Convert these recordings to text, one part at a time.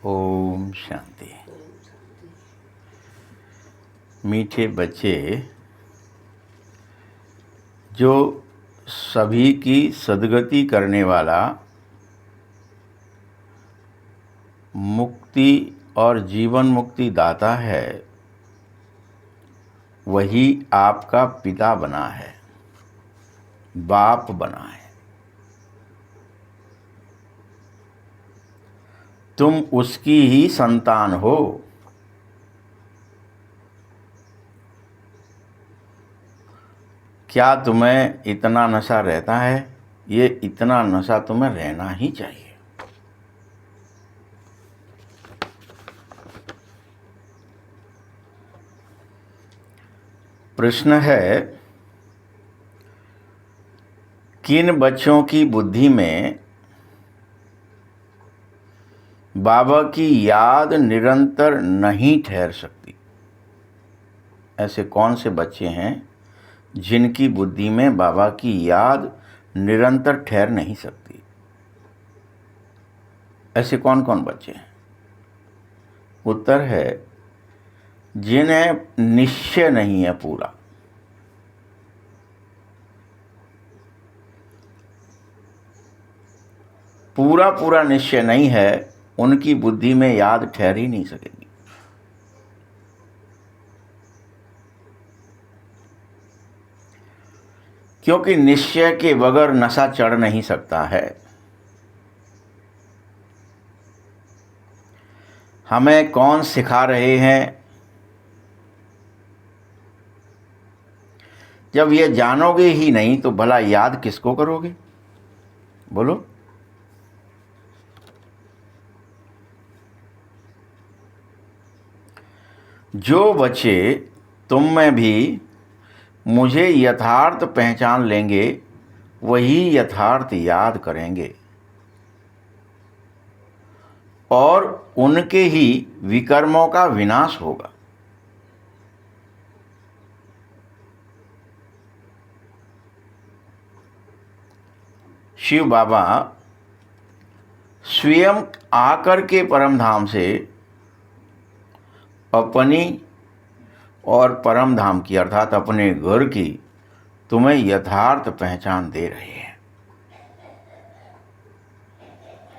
ओम शांति। मीठे बच्चे जो सभी की सद्गति करने वाला, मुक्ति और जीवन मुक्ति दाता है, वही आपका पिता बना है, बाप बना है। तुम उसकी ही संतान हो। क्या तुम्हें इतना नशा रहता है? ये इतना नशा तुम्हें रहना ही चाहिए। प्रश्न है, किन बच्चों की बुद्धि में बाबा की याद निरंतर नहीं ठहर सकती? ऐसे कौन से बच्चे हैं जिनकी बुद्धि में बाबा की याद निरंतर ठहर नहीं सकती? ऐसे कौन कौन बच्चे हैं? उत्तर है, जिन्हें निश्चय नहीं है पूरा। पूरा निश्चय नहीं है, उनकी बुद्धि में याद ठहर ही नहीं सकेगी। क्योंकि निश्चय के बगैर नशा चढ़ नहीं सकता है। हमें कौन सिखा रहे हैं? जब ये जानोगे ही नहीं तो भला याद किसको करोगे? बोलो। जो बच्चे तुम में भी मुझे यथार्थ पहचान लेंगे, वही यथार्थ याद करेंगे और उनके ही विकर्मों का विनाश होगा। शिव बाबा स्वयं आकर के परम धाम से अपनी और परम धाम की अर्थात अपने घर की तुम्हें यथार्थ पहचान दे रहे हैं।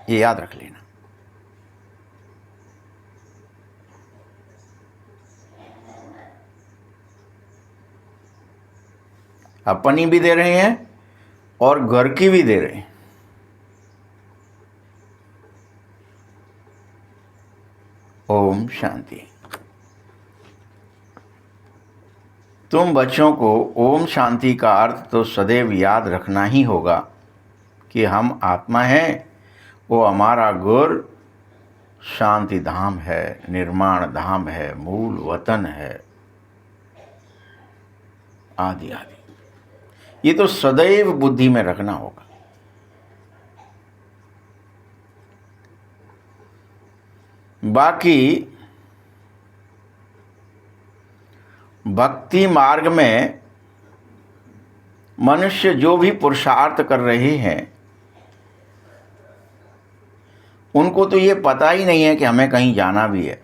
ये याद रख लेना। अपनी भी दे रहे हैं और घर की भी दे रहे हैं। ओम शांति। तुम बच्चों को ओम शांति का अर्थ तो सदैव याद रखना ही होगा कि हम आत्मा हैं, वो हमारा घर शांति धाम है, निर्माण धाम है, मूल वतन है, आदि आदि। ये तो सदैव बुद्धि में रखना होगा। बाकी भक्ति मार्ग में मनुष्य जो भी पुरुषार्थ कर रहे हैं, उनको तो ये पता ही नहीं है कि हमें कहीं जाना भी है,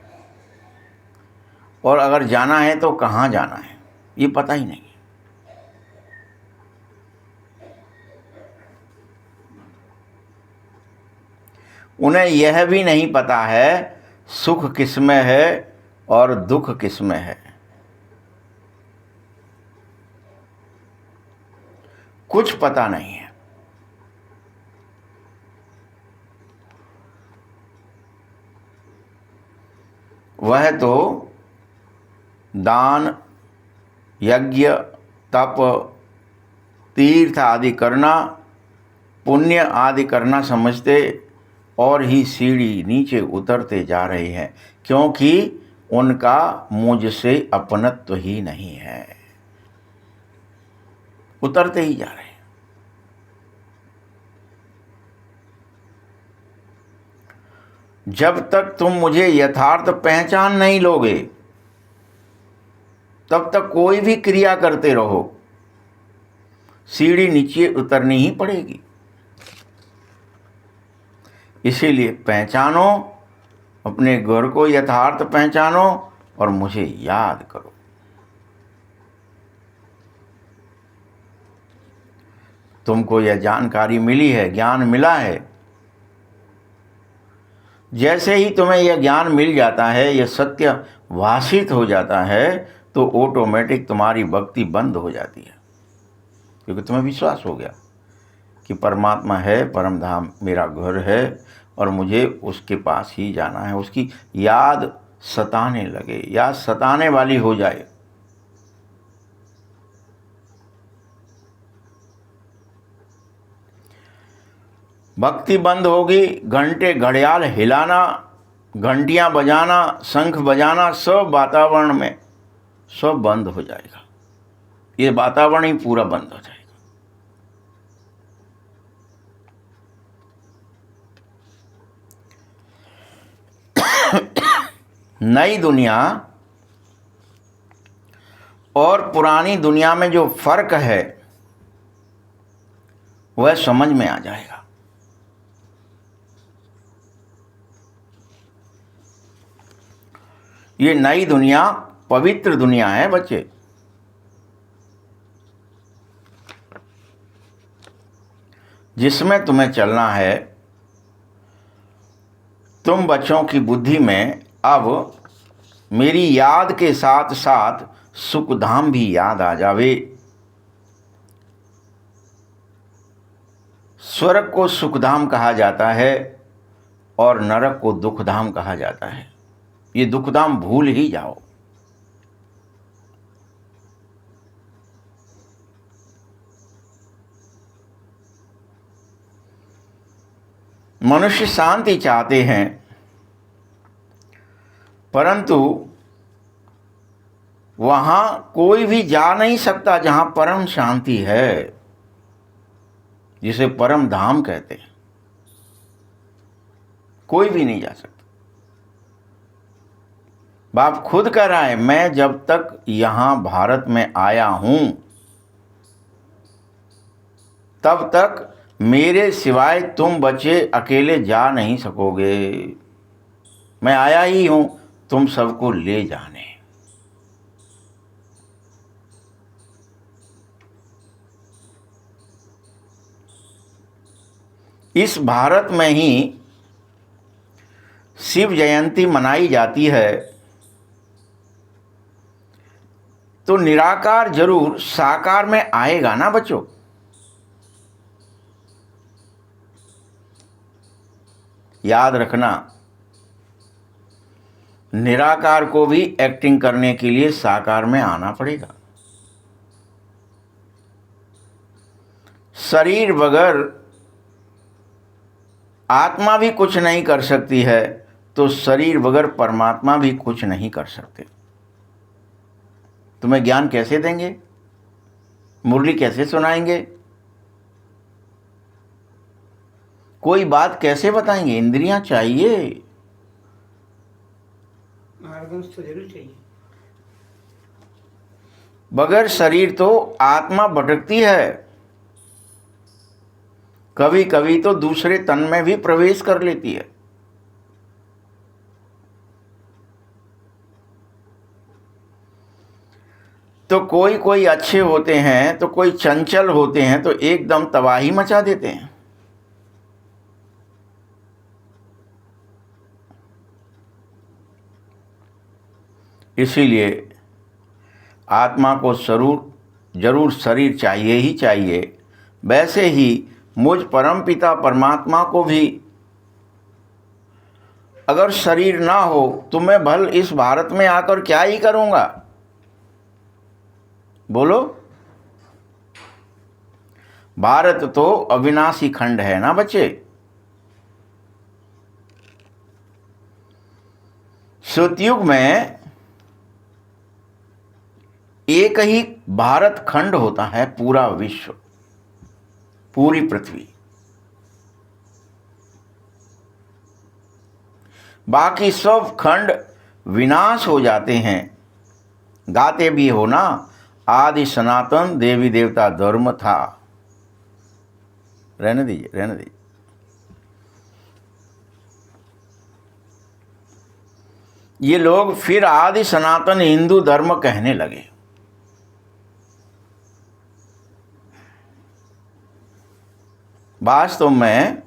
और अगर जाना है तो कहाँ जाना है, ये पता ही नहीं है। उन्हें यह भी नहीं पता है सुख किसमें है और दुख किसमें है। कुछ पता नहीं है। वह तो दान, यज्ञ, तप, तीर्थ आदि करना, पुण्य आदि करना समझते और ही सीढ़ी नीचे उतरते जा रहे हैं, क्योंकि उनका मुझसे अपनत्व ही नहीं है। उतरते ही जा रहे हैं। जब तक तुम मुझे यथार्थ पहचान नहीं लोगे, तब तक कोई भी क्रिया करते रहो, सीढ़ी नीचे उतरनी ही पड़ेगी। इसीलिए पहचानो अपने घर को यथार्थ पहचानो और मुझे याद करो। तुमको यह जानकारी मिली है, ज्ञान मिला है। जैसे ही तुम्हें यह ज्ञान मिल जाता है, यह सत्य भाषित हो जाता है, तो ऑटोमेटिक तुम्हारी भक्ति बंद हो जाती है, क्योंकि तुम्हें विश्वास हो गया कि परमात्मा है, परम धाम मेरा घर है और मुझे उसके पास ही जाना है। उसकी याद सताने लगे, याद सताने वाली हो जाए। भक्ति बंद होगी, घंटे घड़ियाल हिलाना, घंटियां बजाना, शंख बजाना, सब वातावरण में सब बंद हो जाएगा। ये वातावरण ही पूरा बंद हो जाएगा। नई दुनिया और पुरानी दुनिया में जो फर्क है वह समझ में आ जाएगा। ये नई दुनिया पवित्र दुनिया है बच्चे। जिसमें तुम्हें चलना है। तुम बच्चों की बुद्धि में अब मेरी याद के साथ साथ सुखधाम भी याद आ जावे। स्वर्ग को सुखधाम कहा जाता है और नरक को दुखधाम कहा जाता है। ये दुखधाम भूल ही जाओ। मनुष्य शांति चाहते हैं, परंतु वहां कोई भी जा नहीं सकता जहां परम शांति है, जिसे परम धाम कहते हैं। कोई भी नहीं जा सकता। बाप खुद कह रहा है, मैं जब तक यहां भारत में आया हूं तब तक मेरे सिवाय तुम बच्चे अकेले जा नहीं सकोगे। मैं आया ही हूं तुम सबको ले जाने। इस भारत में ही शिव जयंती मनाई जाती है, तो निराकार जरूर साकार में आएगा ना बच्चों। याद रखना, निराकार को भी एक्टिंग करने के लिए साकार में आना पड़ेगा। शरीर बगैर आत्मा भी कुछ नहीं कर सकती है, तो शरीर बगैर परमात्मा भी कुछ नहीं कर सकते। तुम्हें ज्ञान कैसे देंगे? मुरली कैसे सुनाएंगे? कोई बात कैसे बताएंगे? इंद्रियां चाहिए, मार्गदर्शन तो जरूर चाहिए। बगैर शरीर तो आत्मा भटकती है, कभी कभी तो दूसरे तन में भी प्रवेश कर लेती है। तो कोई कोई अच्छे होते हैं, तो कोई चंचल होते हैं, तो एकदम तबाही मचा देते हैं। इसीलिए आत्मा को जरूर शरीर चाहिए ही चाहिए। वैसे ही मुझ परम पिता परमात्मा को भी अगर शरीर ना हो तो मैं भल इस भारत में आकर क्या ही करूंगा? बोलो। भारत तो अविनाशी खंड है ना बच्चे। सतयुग में एक ही भारत खंड होता है, पूरा विश्व, पूरी पृथ्वी। बाकी सब खंड विनाश हो जाते हैं। गाते भी हो ना, आदि सनातन देवी देवता धर्म था। रहने दीजिए, रहने दीजिए। ये लोग फिर आदि सनातन हिंदू धर्म कहने लगे। वास्तव में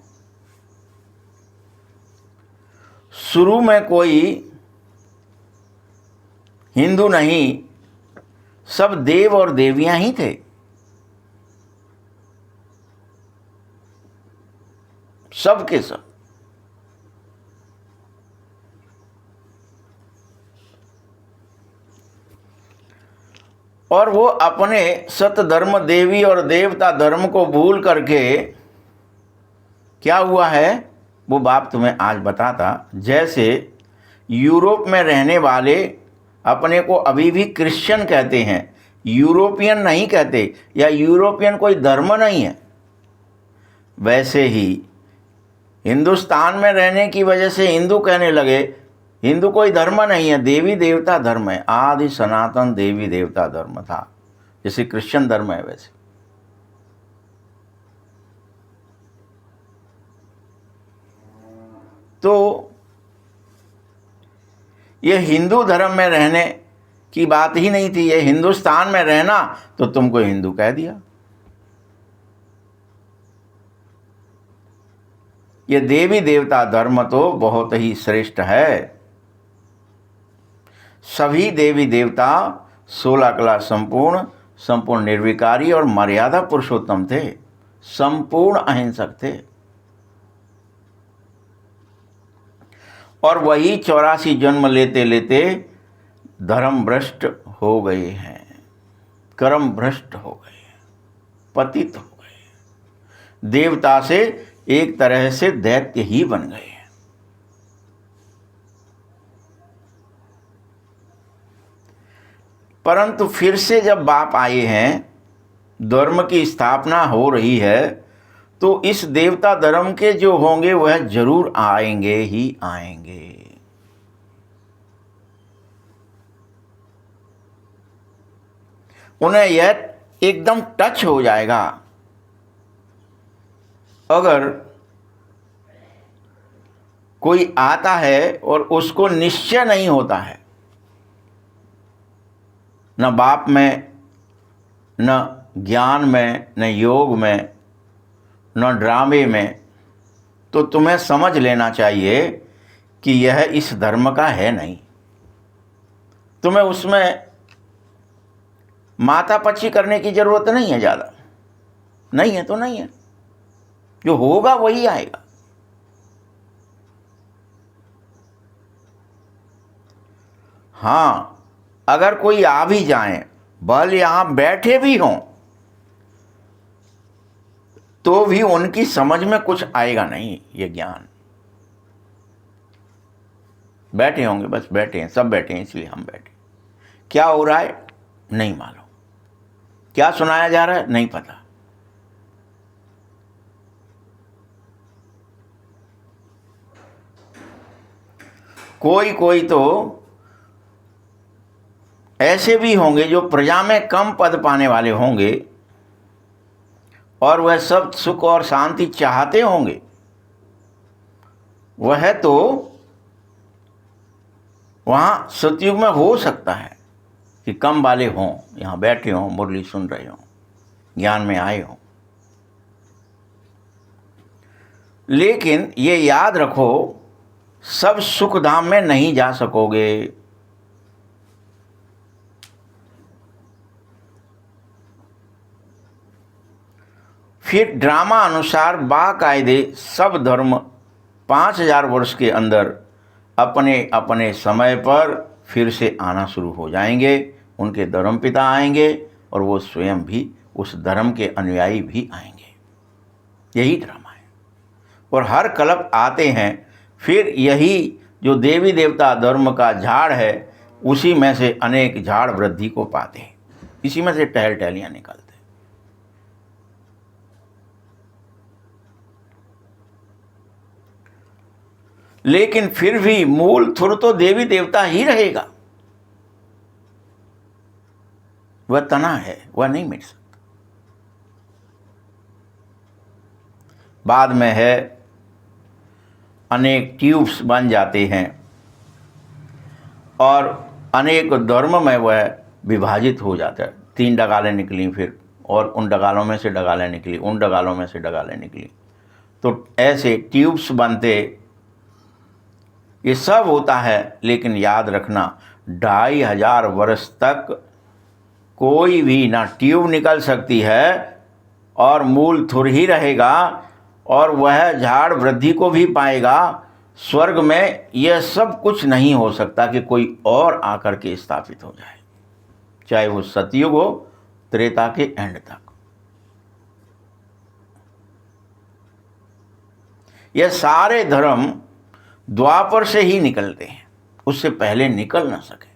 शुरू में कोई हिंदू नहीं, सब देव और देवियां ही थे। सब के सब। और वो अपने सत धर्म देवी और देवता धर्म को भूल करके क्या हुआ है वो बाप तुम्हें आज बताता। जैसे यूरोप में रहने वाले अपने को अभी भी क्रिश्चियन कहते हैं, यूरोपियन नहीं कहते, या यूरोपियन कोई धर्म नहीं है। वैसे ही हिंदुस्तान में रहने की वजह से हिंदू कहने लगे। हिंदू कोई धर्म नहीं है, देवी देवता धर्म है। आदि सनातन देवी देवता धर्म था, जैसे क्रिश्चियन धर्म है वैसे। तो ये हिंदू धर्म में रहने की बात ही नहीं थी, ये हिंदुस्तान में रहना तो तुमको हिंदू कह दिया। ये देवी देवता धर्म तो बहुत ही श्रेष्ठ है। सभी देवी देवता 16 कला संपूर्ण, संपूर्ण निर्विकारी और मर्यादा पुरुषोत्तम थे, संपूर्ण अहिंसक थे। और वही 84 जन्म लेते लेते धर्म भ्रष्ट हो गए हैं, कर्म भ्रष्ट हो गए हैं, पतित हो गए, देवता से एक तरह से दैत्य ही बन गए हैं। परंतु फिर से जब बाप आए हैं, धर्म की स्थापना हो रही है, तो इस देवता धर्म के जो होंगे वह जरूर आएंगे ही आएंगे। उन्हें यह एकदम टच हो जाएगा। अगर कोई आता है और उसको निश्चय नहीं होता है, न बाप में, न ज्ञान में, न योग में, न ड्रामे में, तो तुम्हें समझ लेना चाहिए कि यह इस धर्म का है नहीं। तुम्हें उसमें माथापच्ची करने की जरूरत नहीं है, ज़्यादा नहीं है तो नहीं है, जो होगा वही आएगा। हाँ, अगर कोई आ भी जाए, भले यहाँ बैठे भी हों, तो भी उनकी समझ में कुछ आएगा नहीं ये ज्ञान। बैठे होंगे, बस बैठे हैं, सब बैठे हैं, इसलिए हम बैठे। क्या हो रहा है नहीं मालूम, क्या सुनाया जा रहा है नहीं पता। कोई कोई तो ऐसे भी होंगे जो प्रजा में कम पद पाने वाले होंगे और वह सब सुख और शांति चाहते होंगे। वह तो वहाँ सतयुग में हो सकता है कि कम वाले हों, यहाँ बैठे हों, मुरली सुन रहे हों, ज्ञान में आए हों। लेकिन ये याद रखो, सब सुख धाम में नहीं जा सकोगे। फिर ड्रामा अनुसार बाकायदे सब धर्म 5000 वर्ष के अंदर अपने अपने समय पर फिर से आना शुरू हो जाएंगे। उनके धर्म पिता आएंगे और वो स्वयं भी उस धर्म के अनुयायी भी आएंगे। यही ड्रामा है। और हर कल्प आते हैं, फिर यही जो देवी देवता धर्म का झाड़ है, उसी में से अनेक झाड़ वृद्धि को पाते हैं, इसी में से टहलियाँ निकलते हैं। लेकिन फिर भी मूल थुर तो देवी देवता ही रहेगा। वह तना है, वह नहीं मिट सकता। बाद में है अनेक ट्यूब्स बन जाते हैं, और अनेक धर्म में वह विभाजित हो जाता है। 3 डगालें निकली फिर, और उन डगालों में से डगालें निकली, उन डगालों में से डगालें निकली। तो ऐसे ट्यूब्स बनते, ये सब होता है। लेकिन याद रखना 2500 वर्ष तक कोई भी ना ट्यूब निकल सकती है और मूल थुर ही रहेगा, और वह झाड़ वृद्धि को भी पाएगा। स्वर्ग में यह सब कुछ नहीं हो सकता कि कोई और आकर के स्थापित हो जाए, चाहे वो सतयुग हो, त्रेता के एंड तक। यह सारे धर्म द्वापर से ही निकलते हैं, उससे पहले निकल ना सके।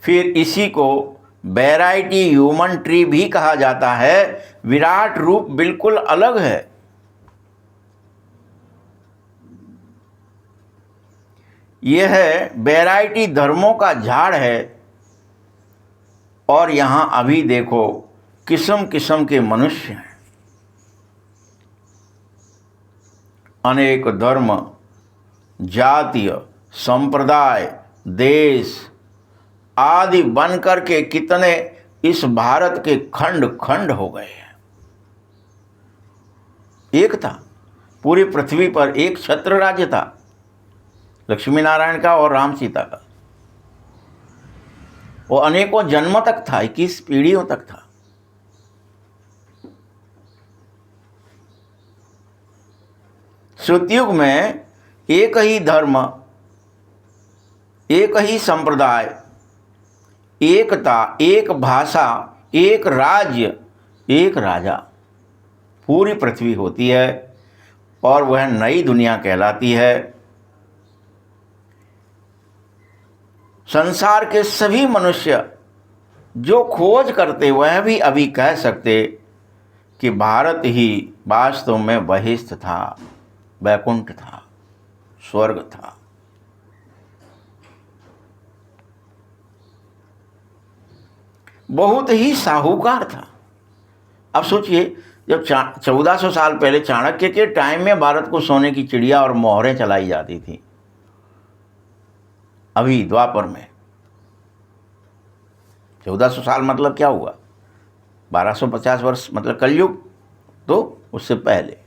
फिर इसी को वैरायटी ह्यूमन ट्री भी कहा जाता है। विराट रूप बिल्कुल अलग है। यह है वैरायटी धर्मों का झाड़ है। और यहां अभी देखो किस्म किस्म के मनुष्य हैं। अनेक धर्म, जातीय, संप्रदाय, देश आदि बन करके कितने इस भारत के खंड खंड हो गए हैं। एक था, पूरी पृथ्वी पर एक छत्र राज्य था, लक्ष्मी नारायण का और राम सीता का। वो अनेकों जन्मों तक था, 21 पीढ़ियों तक था। सतयुग में एक ही धर्म, एक ही संप्रदाय, एकता, एक भाषा, एक राज्य, एक राजा, पूरी पृथ्वी होती है और वह नई दुनिया कहलाती है। संसार के सभी मनुष्य जो खोज करते वह भी अभी कह सकते कि भारत ही वास्तव में बहिष्ठ था, वैकुंठ था, स्वर्ग था। बहुत ही साहूकार था। अब सोचिए, जब 1400 साल पहले चाणक्य के टाइम में भारत को सोने की चिड़िया और मोहरें चलाई जाती थी, अभी द्वापर में 1400 साल मतलब क्या हुआ? 1250 वर्ष मतलब कलयुग, तो उससे पहले।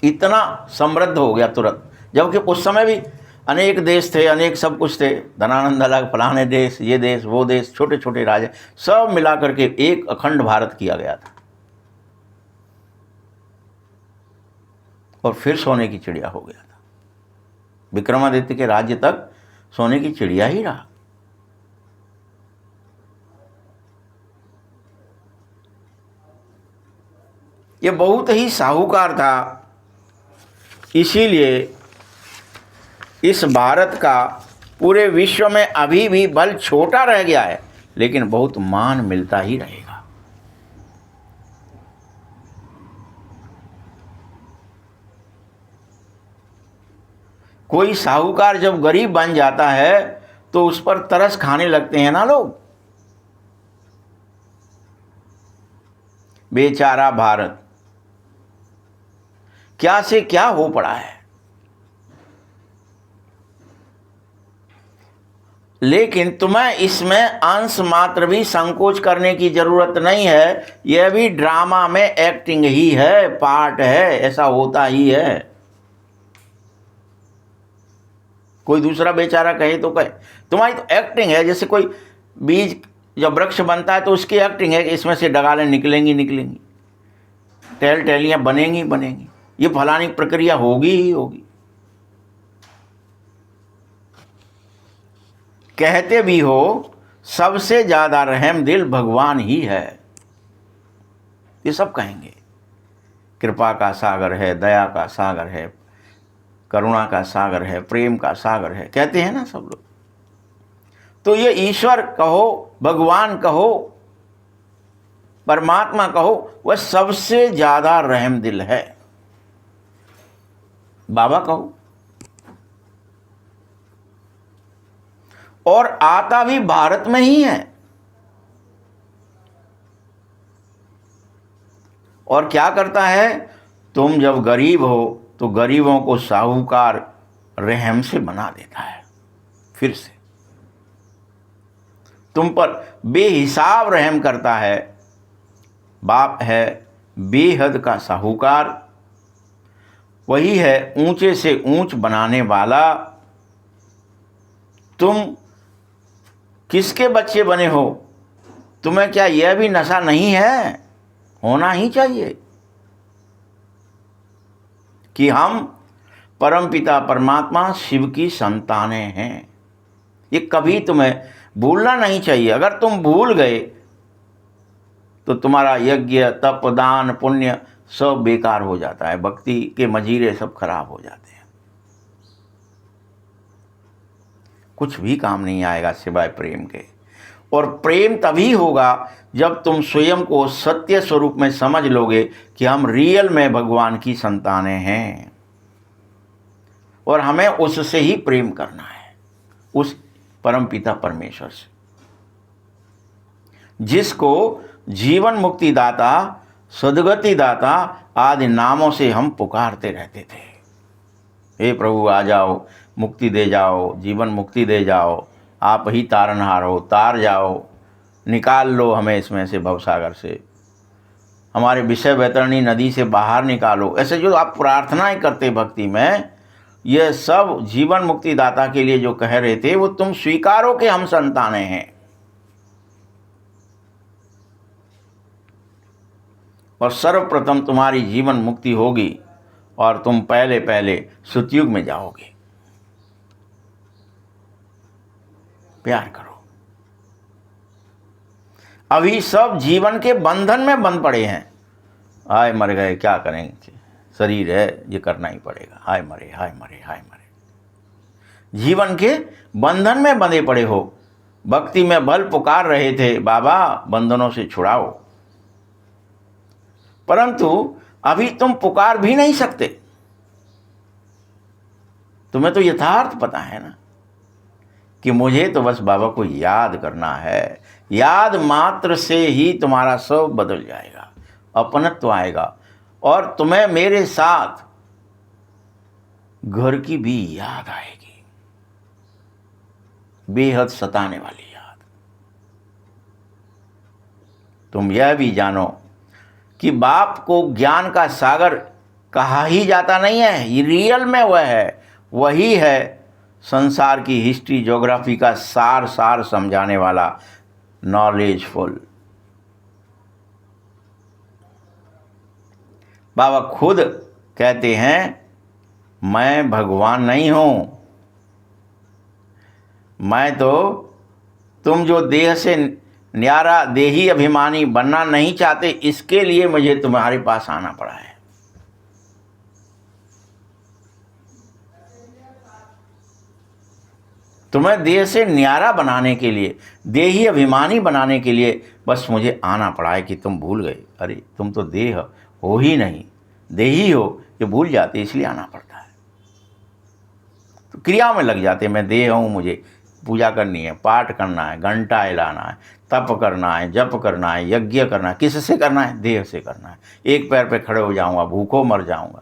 इतना समृद्ध हो गया तुरंत, जबकि उस समय भी अनेक देश थे, अनेक सब कुछ थे। धनानंद अलग, फलाने देश, ये देश, वो देश, छोटे छोटे राज्य, सब मिला करके एक अखंड भारत किया गया था। और फिर सोने की चिड़िया हो गया था। विक्रमादित्य के राज्य तक सोने की चिड़िया ही रहा। ये बहुत ही साहूकार था। इसीलिए इस भारत का पूरे विश्व में अभी भी बल छोटा रह गया है, लेकिन बहुत मान मिलता ही रहेगा। कोई साहूकार जब गरीब बन जाता है तो उस पर तरस खाने लगते हैं ना लोग। बेचारा भारत क्या से क्या हो पड़ा है। लेकिन तुम्हें इसमें अंश मात्र भी संकोच करने की जरूरत नहीं है। यह भी ड्रामा में एक्टिंग ही है, पार्ट है, ऐसा होता ही है। कोई दूसरा बेचारा कहे तो कहे, तुम्हारी तो एक्टिंग है। जैसे कोई बीज जब वृक्ष बनता है तो उसकी एक्टिंग है कि इसमें से डगालें निकलेंगी निकलेंगी, टहलियां बनेंगी बनेंगी, ये फलानी प्रक्रिया होगी ही होगी। कहते भी हो सबसे ज्यादा रहम दिल भगवान ही है, ये सब कहेंगे। कृपा का सागर है, दया का सागर है, करुणा का सागर है, प्रेम का सागर है, कहते हैं ना सब लोग। तो ये ईश्वर कहो, भगवान कहो, परमात्मा कहो, वह सबसे ज्यादा रहम दिल है। बाबा कहो, और आता भी भारत में ही है। और क्या करता है, तुम जब गरीब हो तो गरीबों को साहूकार रहम से बना देता है। फिर से तुम पर बेहिसाब रहम करता है। बाप है बेहद का साहूकार, वही है ऊंचे से ऊंच बनाने वाला। तुम किसके बच्चे बने हो? तुम्हें क्या यह भी नशा नहीं है? होना ही चाहिए कि हम परमपिता परमात्मा शिव की संतानें हैं। ये कभी तुम्हें भूलना नहीं चाहिए। अगर तुम भूल गए तो तुम्हारा यज्ञ तप दान पुण्य सब बेकार हो जाता है, भक्ति के मजीरे सब खराब हो जाते हैं, कुछ भी काम नहीं आएगा सिवाय प्रेम के। और प्रेम तभी होगा जब तुम स्वयं को सत्य स्वरूप में समझ लोगे कि हम रियल में भगवान की संतानें हैं और हमें उससे ही प्रेम करना है, उस परमपिता परमेश्वर से, जिसको जीवन मुक्ति दाता सदगति दाता आदि नामों से हम पुकारते रहते थे। हे प्रभु आ जाओ, मुक्ति दे जाओ, जीवन मुक्ति दे जाओ, आप ही तारनहार हो, तार जाओ, निकाल लो हमें इसमें से, भवसागर से, हमारे विषय वैतरणी नदी से बाहर निकालो। ऐसे जो आप प्रार्थनाएं करते भक्ति में, यह सब जीवन मुक्ति दाता के लिए जो कह रहे थे, वो तुम स्वीकारो कि हम संतानें हैं। और सर्वप्रथम तुम्हारी जीवन मुक्ति होगी और तुम पहले पहले सतयुग में जाओगे। प्यार करो। अभी सब जीवन के बंधन में बंध पड़े हैं। हाय मर गए, क्या करेंगे, शरीर है, ये करना ही पड़ेगा, हाय मरे हाय मरे हाय मरे। जीवन के बंधन में बंधे पड़े हो। भक्ति में बल पुकार रहे थे, बाबा बंधनों से छुड़ाओ, परंतु अभी तुम पुकार भी नहीं सकते। तुम्हें तो यथार्थ पता है ना कि मुझे तो बस बाबा को याद करना है। याद मात्र से ही तुम्हारा सब बदल जाएगा, अपनत्व आएगा और तुम्हें मेरे साथ घर की भी याद आएगी, बेहद सताने वाली याद। तुम यह भी जानो कि बाप को ज्ञान का सागर कहा ही जाता नहीं है, ये रियल में वह है, वही है संसार की हिस्ट्री ज्योग्राफी का सार सार समझाने वाला, नॉलेजफुल। बाबा खुद कहते हैं, मैं भगवान नहीं हूं, मैं तो तुम जो देह से न्यारा देही अभिमानी बनना नहीं चाहते, इसके लिए मुझे तुम्हारे पास आना पड़ा है। तुम्हें देह से न्यारा बनाने के लिए, देही अभिमानी बनाने के लिए बस मुझे आना पड़ा है कि तुम भूल गए। अरे तुम तो देह हो ही नहीं, देही हो, ये भूल जाते, इसलिए आना पड़ता है। तो क्रिया में लग जाते, मैं देह हूँ, मुझे पूजा करनी है, पाठ करना है, घंटा हिलाना है, तप करना है, जप करना है, यज्ञ करना है। किससे करना है? देह से करना है। एक पैर पे खड़े हो जाऊंगा, भूखों मर जाऊंगा,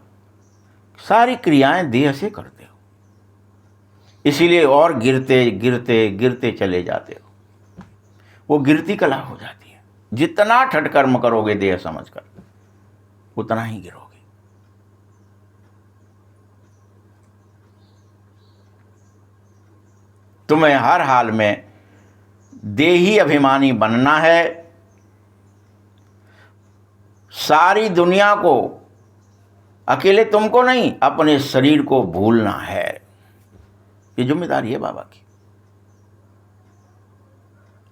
सारी क्रियाएं देह से करते हो, इसीलिए और गिरते गिरते गिरते चले जाते हो। वो गिरती कला हो जाती है। जितना ठटकर्म करोगे देह समझकर, उतना ही गिरोगे। तुम्हें हर हाल में देही अभिमानी बनना है। सारी दुनिया को, अकेले तुमको नहीं, अपने शरीर को भूलना है। ये जिम्मेदारी है बाबा की।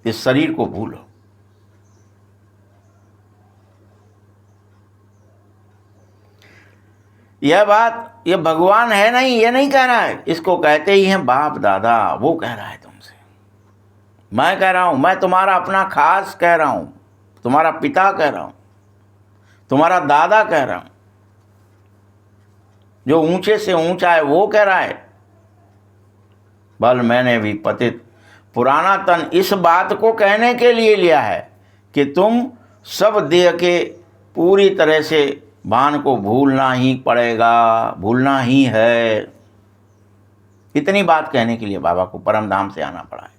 इस शरीर को भूलो। यह बात, ये भगवान है नहीं, ये नहीं कह रहा है, इसको कहते ही हैं बाप दादा। वो कह रहा है तुमसे, मैं कह रहा हूं, मैं तुम्हारा अपना खास कह रहा हूं, तुम्हारा पिता कह रहा हूं, तुम्हारा दादा कह रहा हूं। जो ऊंचे से ऊंचा है वो कह रहा है, बल मैंने भी पतित पुराना तन इस बात को कहने के लिए लिया है कि तुम सब देह के पूरी तरह से भान को भूलना ही पड़ेगा, भूलना ही है। इतनी बात कहने के लिए बाबा को परम धाम से आना पड़ा है।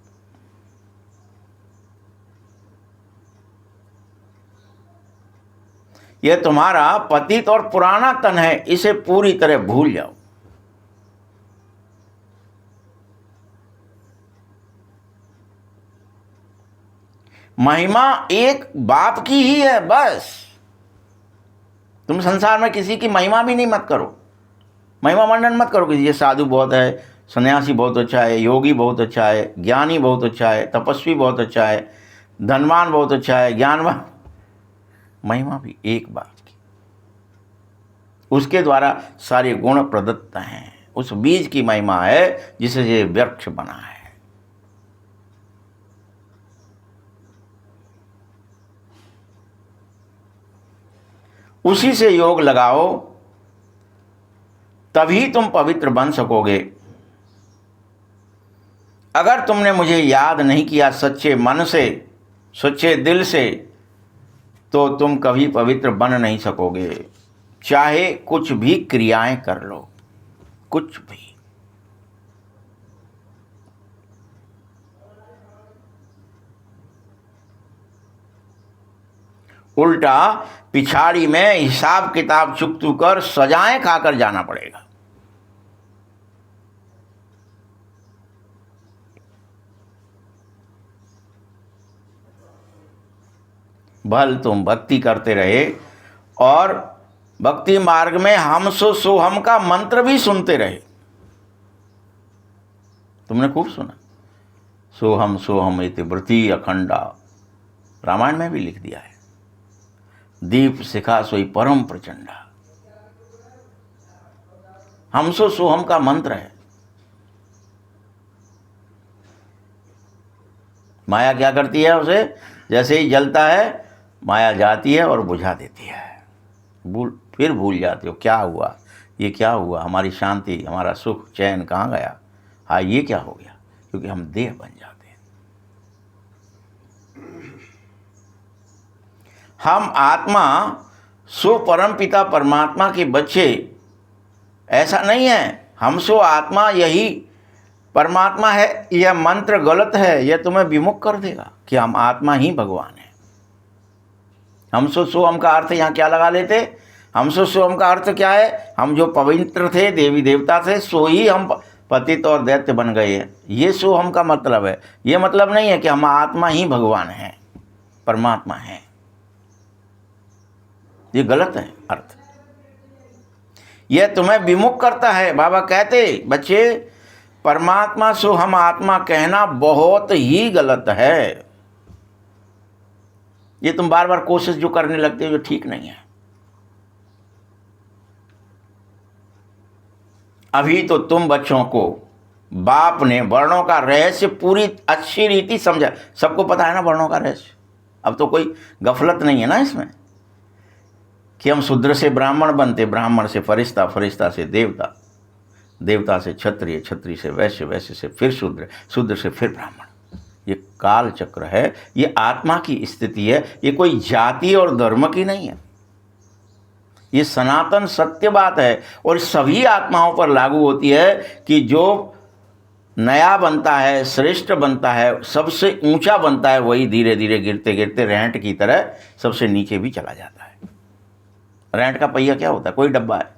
यह तुम्हारा पतित और पुराना तन है, इसे पूरी तरह भूल जाओ। महिमा एक बाप की ही है बस। तुम संसार में किसी की महिमा भी नहीं मत करो, महिमा मंडन मत करो किसी। ये साधु बहुत है, सन्यासी बहुत अच्छा है, योगी बहुत अच्छा है, ज्ञानी बहुत अच्छा है, तपस्वी बहुत अच्छा है, धनवान बहुत अच्छा है, ज्ञानवान। महिमा भी एक बाप की, उसके द्वारा सारे गुण प्रदत्त हैं। उस बीज की महिमा है जिसे ये वृक्ष बना है। उसी से योग लगाओ, तभी तुम पवित्र बन सकोगे। अगर तुमने मुझे याद नहीं किया सच्चे मन से, सच्चे दिल से, तो तुम कभी पवित्र बन नहीं सकोगे। चाहे कुछ भी क्रियाएं कर लो, कुछ भी। उल्टा पिछाड़ी में हिसाब किताब चुकतू कर सजाएं खाकर जाना पड़ेगा। भल तुम भक्ति करते रहे और भक्ति मार्ग में हम सो हम का मंत्र भी सुनते रहे। तुमने खूब सुना, सोहम इति वृत्ति अखंडा, रामायण में भी लिख दिया है। दीप शिखा सोई परम प्रचंडा, हम सोहम का मंत्र है। माया क्या करती है उसे? जैसे ही जलता है माया जाती है और बुझा देती है। फिर भूल जाते हो क्या हुआ, ये क्या हुआ, हमारी शांति, हमारा सुख चैन कहाँ गया। हाँ, ये क्या हो गया? क्योंकि हम देह बन जाते हैं। हम आत्मा सो परम पिता परमात्मा के बच्चे ऐसा नहीं है। हम सो आत्मा यही परमात्मा है। यह मंत्र गलत है, यह तुम्हें विमुख कर देगा कि हम आत्मा ही भगवान है। हम सो हम का अर्थ यहाँ क्या लगा लेते? हम सो हम का अर्थ क्या है? हम जो पवित्र थे, देवी देवता थे, सो ही हम पतित और दैत्य बन गए हैं। ये सो हम का मतलब है। ये मतलब नहीं है कि हम आत्मा ही भगवान हैं, परमात्मा हैं। ये गलत है अर्थ। यह तुम्हें विमुख करता है। बाबा कहते, बच्चे परमात्मा सो हम आत्मा कहना बहुत ही गलत है। ये तुम बार बार कोशिश जो करने लगते हो, जो ठीक नहीं है। अभी तो तुम बच्चों को बाप ने वर्णों का रहस्य पूरी अच्छी रीति समझा। सबको पता है ना वर्णों का रहस्य। अब तो कोई गफलत नहीं है ना इसमें कि हम शूद्र से ब्राह्मण बनते, ब्राह्मण से फरिश्ता, फरिश्ता से देवता, देवता से क्षत्रिय, क्षत्रिय से वैश्य, वैश्य से फिर शूद्र, शूद्र से फिर ब्राह्मण। ये काल चक्र है, ये आत्मा की स्थिति है। ये कोई जाति और धर्म की नहीं है। ये सनातन सत्य बात है और सभी आत्माओं पर लागू होती है कि जो नया बनता है, श्रेष्ठ बनता है, सबसे ऊंचा बनता है, वही धीरे धीरे गिरते गिरते रेंट की तरह सबसे नीचे भी चला जाता है। रेंट का पहिया क्या होता है? कोई डब्बा है।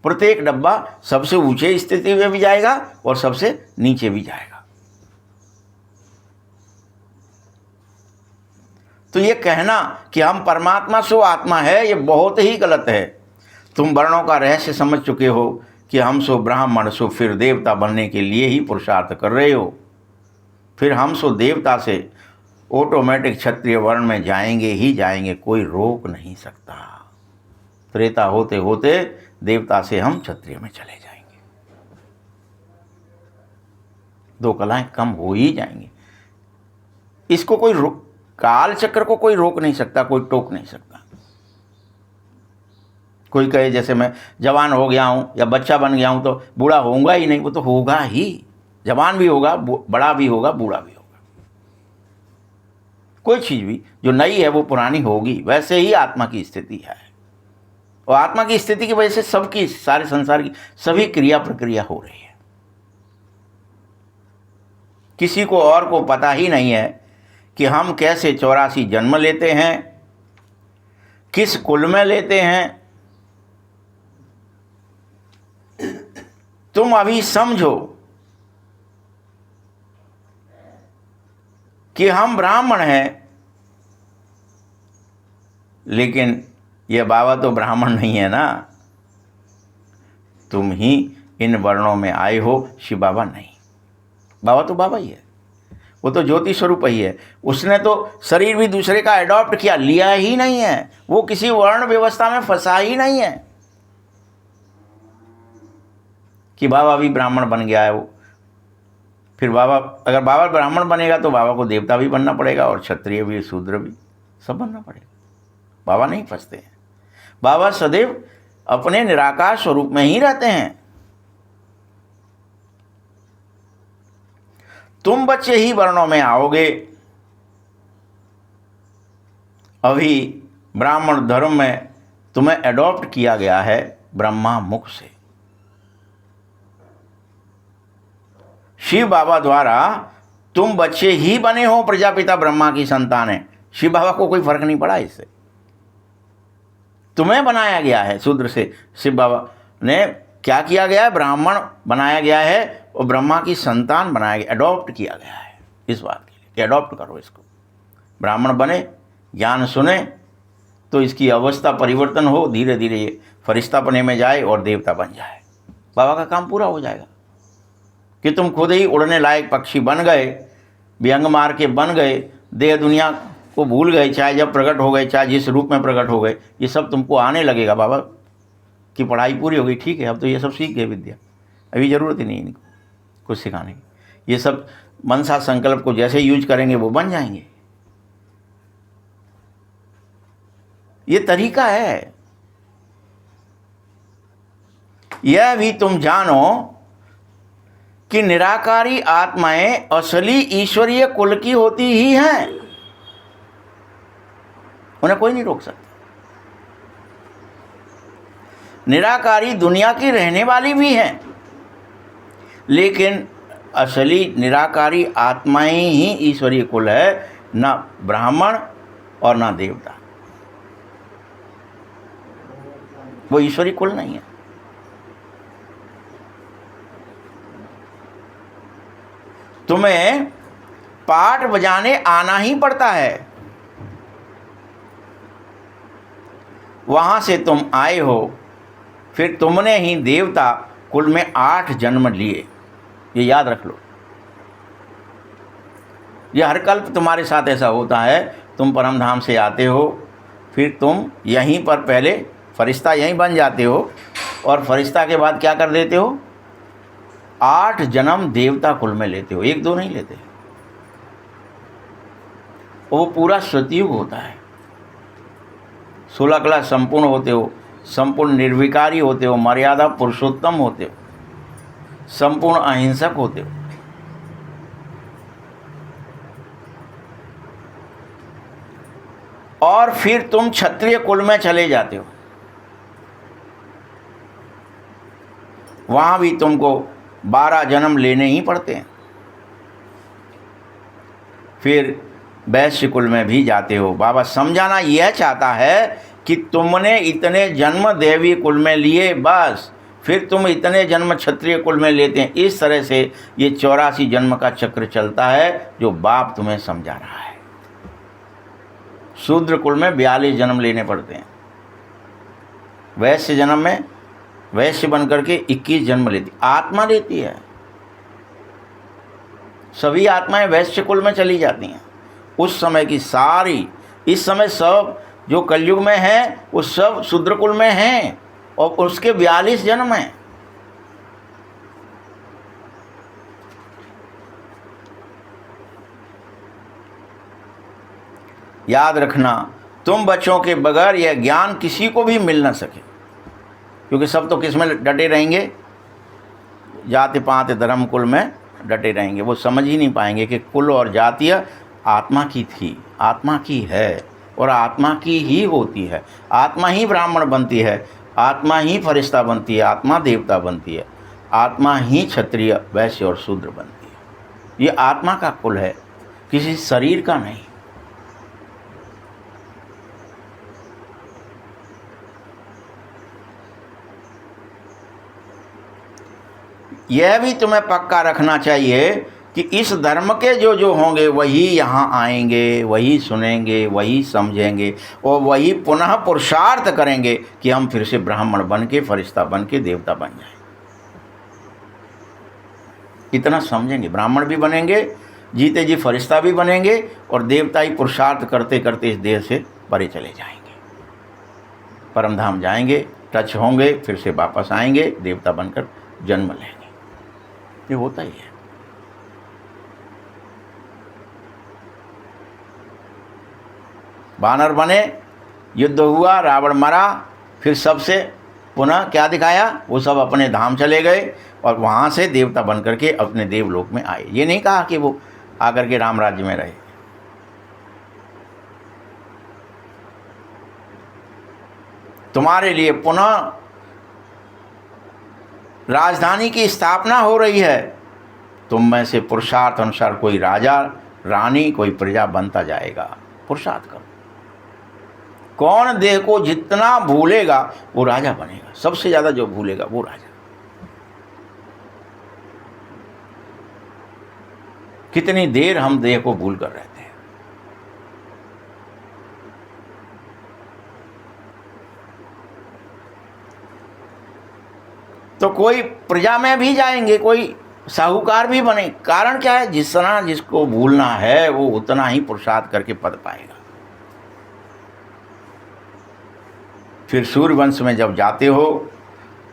प्रत्येक डब्बा सबसे ऊंचे स्थिति में भी जाएगा और सबसे नीचे भी जाएगा। तो ये कहना कि हम परमात्मा सो आत्मा है, ये बहुत ही गलत है। तुम वर्णों का रहस्य समझ चुके हो कि हम सो ब्राह्मण सो फिर देवता बनने के लिए ही पुरुषार्थ कर रहे हो। फिर हम सो देवता से ऑटोमेटिक क्षत्रिय वर्ण में जाएंगे ही जाएंगे, कोई रोक नहीं सकता। त्रेता होते होते देवता से हम क्षत्रिय में चले जाएंगे। दो कलाएं कम हो ही जाएंगी। इसको कोई काल चक्र को कोई रोक नहीं सकता, कोई टोक नहीं सकता। कोई कहे जैसे मैं जवान हो गया हूं या बच्चा बन गया हूं तो बूढ़ा होऊंगा ही नहीं। वो तो होगा ही, जवान भी होगा, बड़ा भी होगा, बूढ़ा भी होगा। कोई चीज़ भी जो नई है वो पुरानी होगी, वैसे ही आत्मा की स्थिति है। और आत्मा की स्थिति की वजह से सबकी, सारे संसार की सभी क्रिया प्रक्रिया हो रही है। किसी को और को पता ही नहीं है कि हम कैसे 84 जन्म लेते हैं, किस कुल में लेते हैं। तुम अभी समझो कि हम ब्राह्मण हैं, लेकिन ये बाबा तो ब्राह्मण नहीं है ना, तुम ही इन वर्णों में आए हो, शिव बाबा नहीं। बाबा तो बाबा ही है, वो तो ज्योति स्वरूप ही है। उसने तो शरीर भी दूसरे का एडॉप्ट किया, लिया ही नहीं है। वो किसी वर्ण व्यवस्था में फंसा ही नहीं है कि बाबा भी ब्राह्मण बन गया है। वो फिर बाबा, अगर बाबा ब्राह्मण बनेगा तो बाबा को देवता भी बनना पड़ेगा और क्षत्रिय भी, शूद्र भी, सब बनना पड़ेगा। बाबा नहीं फंसते हैं। बाबा सदैव अपने निराकार स्वरूप में ही रहते हैं। तुम बच्चे ही वर्णों में आओगे। अभी ब्राह्मण धर्म में तुम्हें एडॉप्ट किया गया है ब्रह्मा मुख से। शिव बाबा द्वारा तुम बच्चे ही बने हो, प्रजापिता ब्रह्मा की संतान है। शिव बाबा को कोई फर्क नहीं पड़ा इससे। तुम्हें बनाया गया है शूद्र से, शिव बाबा ने क्या किया गया है, ब्राह्मण बनाया गया है और ब्रह्मा की संतान बनाया गया, एडॉप्ट किया गया है इस बात के लिए कि एडॉप्ट करो इसको। ब्राह्मण बने, ज्ञान सुने तो इसकी अवस्था परिवर्तन हो, धीरे धीरे ये फरिश्ता बने में जाए और देवता बन जाए। बाबा का काम पूरा हो जाएगा कि तुम खुद ही उड़ने लायक पक्षी बन गए, व्यंग मार के बन गए, देह दुनिया को भूल गए, चाहे जब प्रकट हो गए, चाहे जिस रूप में प्रकट हो गए, ये सब तुमको आने लगेगा। बाबा की पढ़ाई पूरी हो गई, ठीक है, अब तो ये सब सीख गए विद्या, अभी ज़रूरत ही नहीं इनको कुछ सिखाने की। ये सब मनसा संकल्प को जैसे यूज करेंगे वो बन जाएंगे। ये तरीका है। यह भी तुम जानो कि निराकारी आत्माएं असली ईश्वरीय कुल की होती ही हैं, उन्हें कोई नहीं रोक सकता। निराकारी दुनिया की रहने वाली भी हैं, लेकिन असली निराकारी आत्माएं ही ईश्वरीय कुल है, ना ब्राह्मण और ना देवता। वो ईश्वरीय कुल नहीं है। तुम्हें पाठ बजाने आना ही पड़ता है। वहां से तुम आए हो, फिर तुमने ही देवता कुल में 8 जन्म लिए, ये याद रख लो। ये हर कल्प तुम्हारे साथ ऐसा होता है। तुम परम धाम से आते हो, फिर तुम यहीं पर पहले फरिश्ता यहीं बन जाते हो, और फरिश्ता के बाद क्या कर देते हो, 8 जन्म देवता कुल में लेते हो, 1-2 नहीं लेते। वो पूरा सतयुग होता है। 16 कला संपूर्ण होते हो, संपूर्ण निर्विकारी होते हो, मर्यादा पुरुषोत्तम होते हो, संपूर्ण अहिंसक होते हो। और फिर तुम क्षत्रिय कुल में चले जाते हो। वहां भी तुमको 12 जन्म लेने ही पड़ते हैं। फिर वैश्य कुल में भी जाते हो। बाबा समझाना यह चाहता है कि तुमने इतने जन्म देवी कुल में लिए, बस फिर तुम इतने जन्म क्षत्रिय कुल में लेते हैं। इस तरह से ये 84 जन्म का चक्र चलता है जो बाप तुम्हें समझा रहा है। शूद्र कुल में 42 जन्म लेने पड़ते हैं। वैश्य जन्म में वैश्य बन करके 21 जन्म लेती आत्मा लेती है। सभी आत्माएं वैश्य कुल में चली जाती हैं। उस समय की सारी, इस समय सब जो कलयुग में है वो सब शूद्र कुल में हैं, और उसके 42 जन्म हैं। याद रखना, तुम बच्चों के बगैर यह ज्ञान किसी को भी मिल ना सके, क्योंकि सब तो किस में डटे रहेंगे, जाति पात धर्म कुल में डटे रहेंगे। वो समझ ही नहीं पाएंगे कि कुल और जातीय आत्मा की थी, आत्मा की है और आत्मा की ही होती है। आत्मा ही ब्राह्मण बनती है, आत्मा ही फरिश्ता बनती है, आत्मा देवता बनती है, आत्मा ही क्षत्रिय वैश्य और शूद्र बनती है। ये आत्मा का कुल है, किसी शरीर का नहीं। यह भी तुम्हें पक्का रखना चाहिए कि इस धर्म के जो जो होंगे वही यहाँ आएंगे, वही सुनेंगे, वही समझेंगे और वही पुनः पुरुषार्थ करेंगे कि हम फिर से ब्राह्मण बन के, फरिश्ता बन के, देवता बन जाएं। इतना समझेंगे, ब्राह्मण भी बनेंगे, जीते जी फरिश्ता भी बनेंगे और देवता ही पुरुषार्थ करते करते इस देह से परे चले जाएंगे, परमधाम जाएंगे, टच होंगे, फिर से वापस आएंगे, देवता बनकर जन्म लेंगे। ये होता ही है। वानर बने, युद्ध हुआ, रावण मरा, फिर सबसे पुनः क्या दिखाया, वो सब अपने धाम चले गए और वहाँ से देवता बन करके अपने देवलोक में आए। ये नहीं कहा कि वो आकर के राम राज्य में रहे। तुम्हारे लिए पुनः राजधानी की स्थापना हो रही है। तुम में से पुरुषार्थ अनुसार कोई राजा, रानी, कोई प्रजा बनता जाएगा। पुरुषार्थ करो। कौन देह को जितना भूलेगा वो राजा बनेगा। सबसे ज़्यादा जो भूलेगा वो राजा। कितनी देर हम देह को भूल कर रहते हैं। तो कोई प्रजा में भी जाएंगे, कोई साहूकार भी बने। कारण क्या है, जितना जिसको भूलना है वो उतना ही पुरुषार्थ करके पद पाएगा। फिर सूर्यवंश में जब जाते हो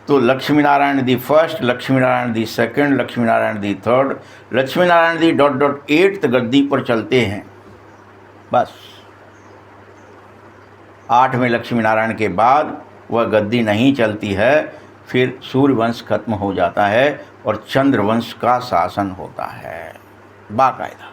तो Lakshmi Narayan the first, Lakshmi Narayan the second, Lakshmi Narayan the third, Lakshmi Narayan the .8 गद्दी पर चलते हैं। बस 8वें लक्ष्मी नारायण के बाद वह गद्दी नहीं चलती है। फिर सूर्यवंश खत्म हो जाता है और चंद्रवंश का शासन होता है बाकायदा।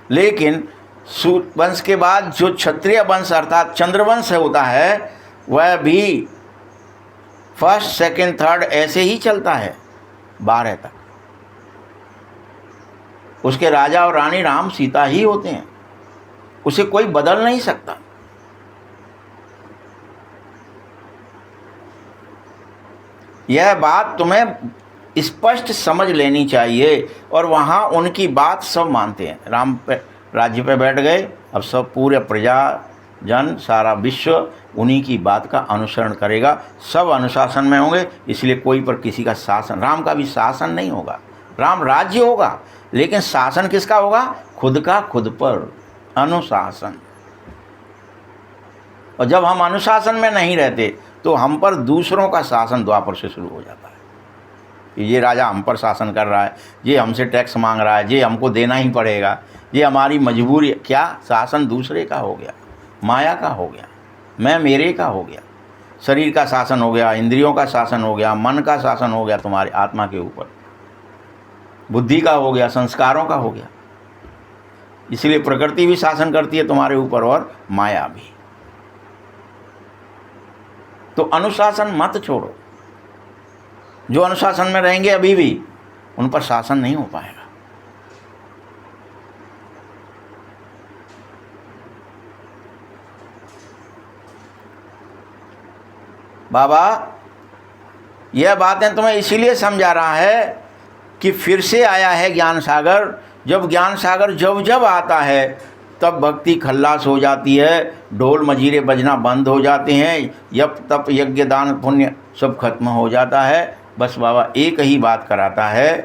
लेकिन सूर्यवंश के बाद जो क्षत्रिय वंश अर्थात चंद्रवंश होता है वह भी फर्स्ट, सेकंड, थर्ड ऐसे ही चलता है 12 तक। उसके राजा और रानी राम सीता ही होते हैं, उसे कोई बदल नहीं सकता। यह बात तुम्हें स्पष्ट समझ लेनी चाहिए। और वहाँ उनकी बात सब मानते हैं। राम पे राज्य पे बैठ गए, अब सब पूरे प्रजा जन सारा विश्व उन्हीं की बात का अनुसरण करेगा। सब अनुशासन में होंगे, इसलिए कोई पर किसी का शासन, राम का भी शासन नहीं होगा। राम राज्य होगा लेकिन शासन किसका होगा, खुद का खुद पर, अनुशासन। और जब हम अनुशासन में नहीं रहते तो हम पर दूसरों का शासन द्वापर से शुरू हो जाता है कि ये राजा हम पर शासन कर रहा है, ये हमसे टैक्स मांग रहा है, ये हमको देना ही पड़ेगा, ये हमारी मजबूरी। क्या शासन दूसरे का हो गया, माया का हो गया, मैं मेरे का हो गया। शरीर का शासन हो गया, इंद्रियों का शासन हो गया, मन का शासन हो गया तुम्हारी आत्मा के ऊपर, बुद्धि का हो गया, संस्कारों का हो गया। इसलिए प्रकृति भी शासन करती है तुम्हारे ऊपर और माया भी। तो अनुशासन मत छोड़ो। जो अनुशासन में रहेंगे अभी भी उन पर शासन नहीं हो पाएगा। बाबा यह बातें तुम्हें इसीलिए समझा रहा है कि फिर से आया है ज्ञान सागर। जब ज्ञान सागर जब जब आता है तब भक्ति खल्लास हो जाती है, ढोल मजीरे बजना बंद हो जाते हैं, यप तप यज्ञ दान पुण्य सब खत्म हो जाता है। बस बाबा एक ही बात कराता है,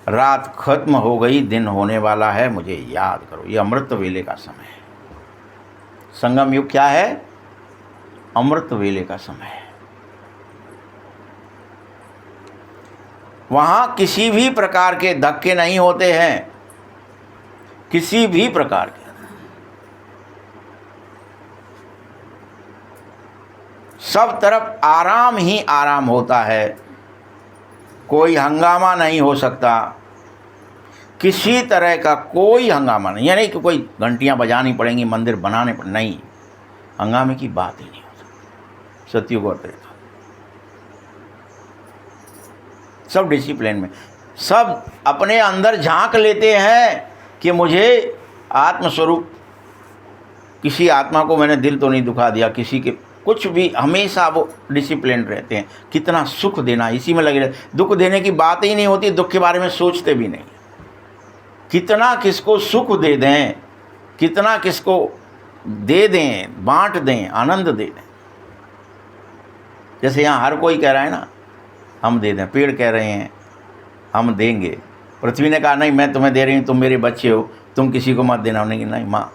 रात खत्म हो गई, दिन होने वाला है, मुझे याद करो। ये अमृत वेले का समय है। संगम युग क्या है, अमृत वेले का समय है। वहाँ किसी भी प्रकार के धक्के नहीं होते हैं, किसी भी प्रकार के। सब तरफ आराम ही आराम होता है, कोई हंगामा नहीं हो सकता, किसी तरह का कोई हंगामा नहीं, यानी कि कोई घंटियां बजानी पड़ेंगी, मंदिर बनाने पड़े, नहीं, हंगामे की बात ही नहीं हो सकती। सतयुग और त्रेता सब डिसिप्लिन में, सब अपने अंदर झांक लेते हैं कि मुझे आत्मस्वरूप, किसी आत्मा को मैंने दिल तो नहीं दुखा दिया, किसी के कुछ भी, हमेशा वो डिसिप्लिन रहते हैं। कितना सुख देना, इसी में लगे रहते, दुख देने की बात ही नहीं होती, दुख के बारे में सोचते भी नहीं। कितना किसको सुख दे दें, कितना किसको दे दें, बांट दें, आनंद दे दें। जैसे यहाँ हर कोई कह रहा है ना, हम दे दें, पेड़ कह रहे हैं हम देंगे, पृथ्वी ने कहा नहीं मैं तुम्हें दे रही हूँ, तुम मेरे बच्चे हो, तुम किसी को मत देना। नहीं नहीं माँ,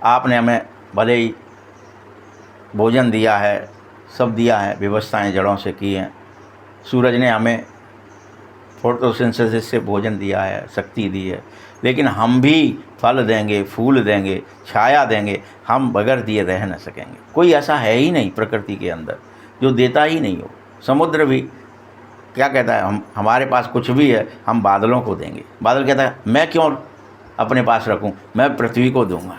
आपने हमें भले ही भोजन दिया है, सब दिया है, व्यवस्थाएं जड़ों से की हैं, सूरज ने हमें फोटोसिंथेसिस से भोजन दिया है, शक्ति दी है, लेकिन हम भी फल देंगे, फूल देंगे, छाया देंगे, हम बगैर दिए रह न सकेंगे। कोई ऐसा है ही नहीं प्रकृति के अंदर जो देता ही नहीं हो। समुद्र भी क्या कहता है, हमारे पास कुछ भी है हम बादलों को देंगे। बादल कहता है मैं क्यों अपने पास रखूं, मैं पृथ्वी को दूंगा।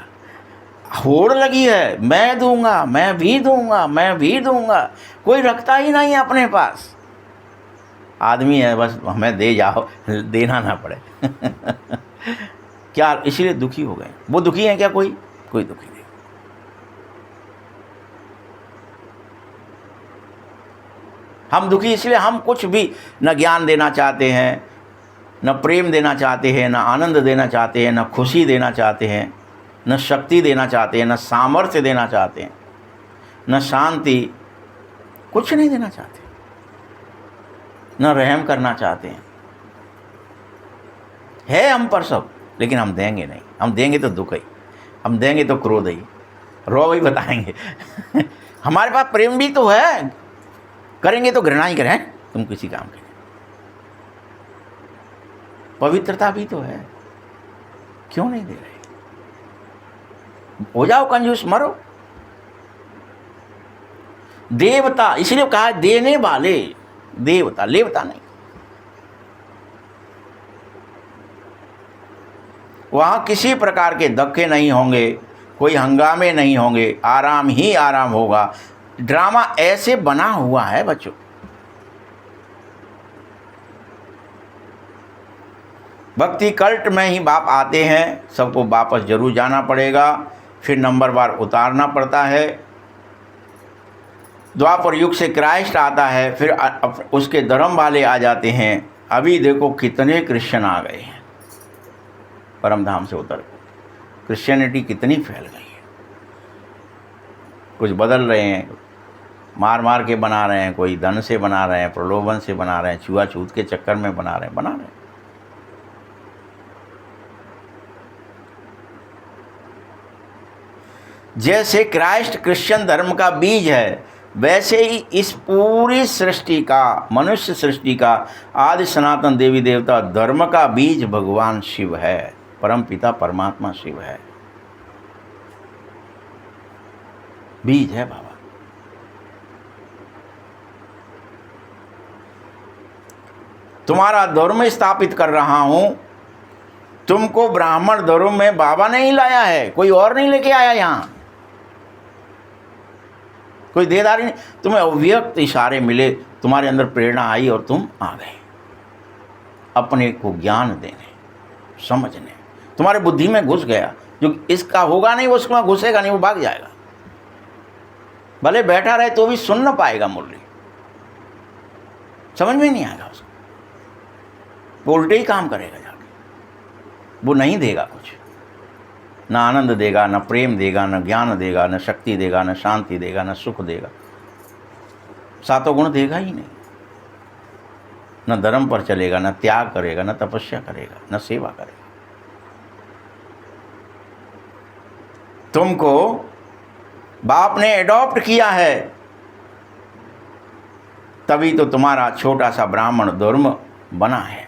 होड़ लगी है, मैं दूंगा, मैं भी दूंगा, मैं भी दूंगा, कोई रखता ही नहीं है अपने पास। आदमी है बस हमें दे जाओ, देना ना पड़े। क्या इसलिए दुखी हो गए? वो दुखी हैं क्या? कोई दुखी नहीं। हम दुखी इसलिए, हम कुछ भी न ज्ञान देना चाहते हैं, न प्रेम देना चाहते हैं, न आनंद देना चाहते हैं, न खुशी देना चाहते हैं, न शक्ति देना चाहते हैं, न सामर्थ्य देना चाहते हैं, न शांति, कुछ नहीं देना चाहते, न रहम करना चाहते हैं। है हम पर सब, लेकिन हम देंगे नहीं। हम देंगे तो दुख ही, हम देंगे तो क्रोध ही, रो ही बताएंगे। हमारे पास प्रेम भी तो है, करेंगे तो घृणा ही करें तुम किसी काम के। पवित्रता भी तो है, क्यों नहीं दे रहे? हो जाओ कंजूस, मरो। देवता इसलिए कहा है देने वाले देवता, लेवता नहीं। वहां किसी प्रकार के धक्के नहीं होंगे, कोई हंगामे नहीं होंगे, आराम ही आराम होगा। ड्रामा ऐसे बना हुआ है बच्चों, भक्ति कल्ट में ही बाप आते हैं, सबको वापस जरूर जाना पड़ेगा, फिर नंबरवार उतारना पड़ता है। द्वापर युग से क्राइस्ट आता है, फिर उसके धर्म वाले आ जाते हैं। अभी देखो कितने क्रिश्चियन आ गए हैं, परम धाम से उतर क्रिश्चियनिटी कितनी फैल गई है। कुछ बदल रहे हैं, मार मार के बना रहे हैं, कोई धन से बना रहे हैं, प्रलोभन से बना रहे हैं, छुआछूत के चक्कर में बना रहे हैं। जैसे क्राइस्ट क्रिश्चियन धर्म का बीज है, वैसे ही इस पूरी सृष्टि का, मनुष्य सृष्टि का आदि सनातन देवी देवता धर्म का बीज भगवान शिव है, परम पिता परमात्मा शिव है। बीज है बाबा। तुम्हारा धर्म स्थापित कर रहा हूं, तुमको ब्राह्मण धर्म में बाबा ने ही लाया है, कोई और नहीं लेके आया। यहां कोई देदारी नहीं, तुम्हें अव्यक्त इशारे मिले, तुम्हारे अंदर प्रेरणा आई और तुम आ गए अपने को ज्ञान देने, समझने। तुम्हारे बुद्धि में घुस गया, जो इसका होगा नहीं वो उसमें घुसेगा नहीं, वो भाग जाएगा। भले बैठा रहे तो भी सुन न पाएगा मुरली, समझ में नहीं आएगा उसको, वो उल्टे ही काम करेगा जाके। वो नहीं देगा कुछ, ना आनंद देगा, ना प्रेम देगा, ना ज्ञान देगा, ना शक्ति देगा, ना शांति देगा, ना सुख देगा, सातों गुण देगा ही नहीं। न धर्म पर चलेगा, न त्याग करेगा, न तपस्या करेगा, न सेवा करेगा। तुमको बाप ने एडॉप्ट किया है, तभी तो तुम्हारा छोटा सा ब्राह्मण धर्म बना है।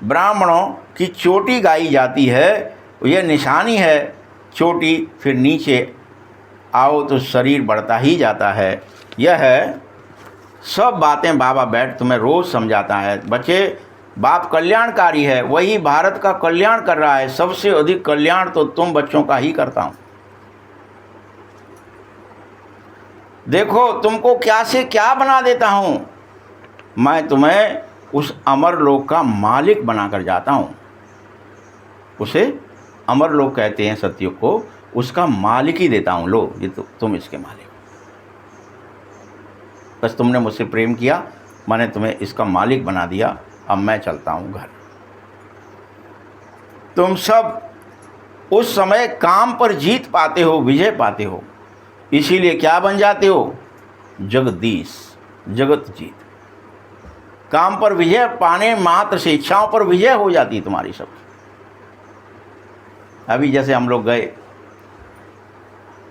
ब्राह्मणों की चोटी गाई जाती है, यह निशानी है। चोटी फिर नीचे आओ तो शरीर बढ़ता ही जाता है। यह है सब बातें बाबा बैठ तुम्हें रोज़ समझाता है। बच्चे बाप कल्याणकारी है, वही भारत का कल्याण कर रहा है। सबसे अधिक कल्याण तो तुम बच्चों का ही करता हूं। देखो तुमको क्या से क्या बना देता हूं, मैं तुम्हें उस अमर लोक का मालिक बनाकर जाता हूं। उसे अमर लोक कहते हैं, सत्युग को, उसका मालिक ही देता हूं। लो ये तो तुम इसके मालिक, बस तुमने मुझसे प्रेम किया, मैंने तुम्हें इसका मालिक बना दिया। अब मैं चलता हूं घर। तुम सब उस समय काम पर जीत पाते हो, विजय पाते हो, इसीलिए क्या बन जाते हो? जगदीश, जगत जीत। काम पर विजय पाने मात्र से इच्छाओं पर विजय हो जाती है तुम्हारी सब। अभी जैसे हम लोग गए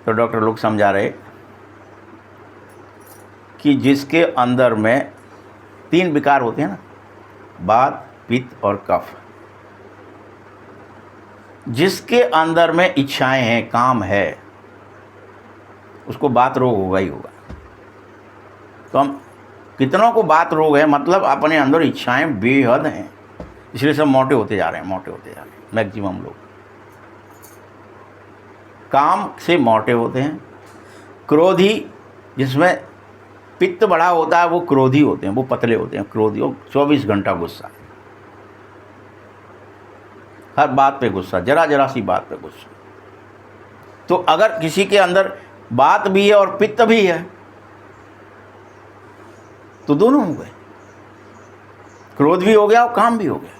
तो डॉक्टर लोग समझा रहे कि जिसके अंदर में 3 विकार होते हैं ना, वात, पित्त और कफ, जिसके अंदर में इच्छाएं हैं, काम है, उसको वात रोग होगा ही होगा। तो हम कितनों को वात रोग है, मतलब अपने अंदर इच्छाएं बेहद हैं, इसलिए सब मोटे होते जा रहे हैं, मोटे होते जा रहे हैं। मैक्सिमम लोग काम से मोटे होते हैं। क्रोधी, जिसमें पित्त बड़ा होता है, वो क्रोधी होते हैं, वो पतले होते हैं। क्रोधी, वो 24 घंटा गुस्सा, हर बात पे गुस्सा, जरा जरा सी बात पे गुस्सा। तो अगर किसी के अंदर बात भी है और पित्त भी है तो दोनों हो गए, क्रोध भी हो गया और काम भी हो गया।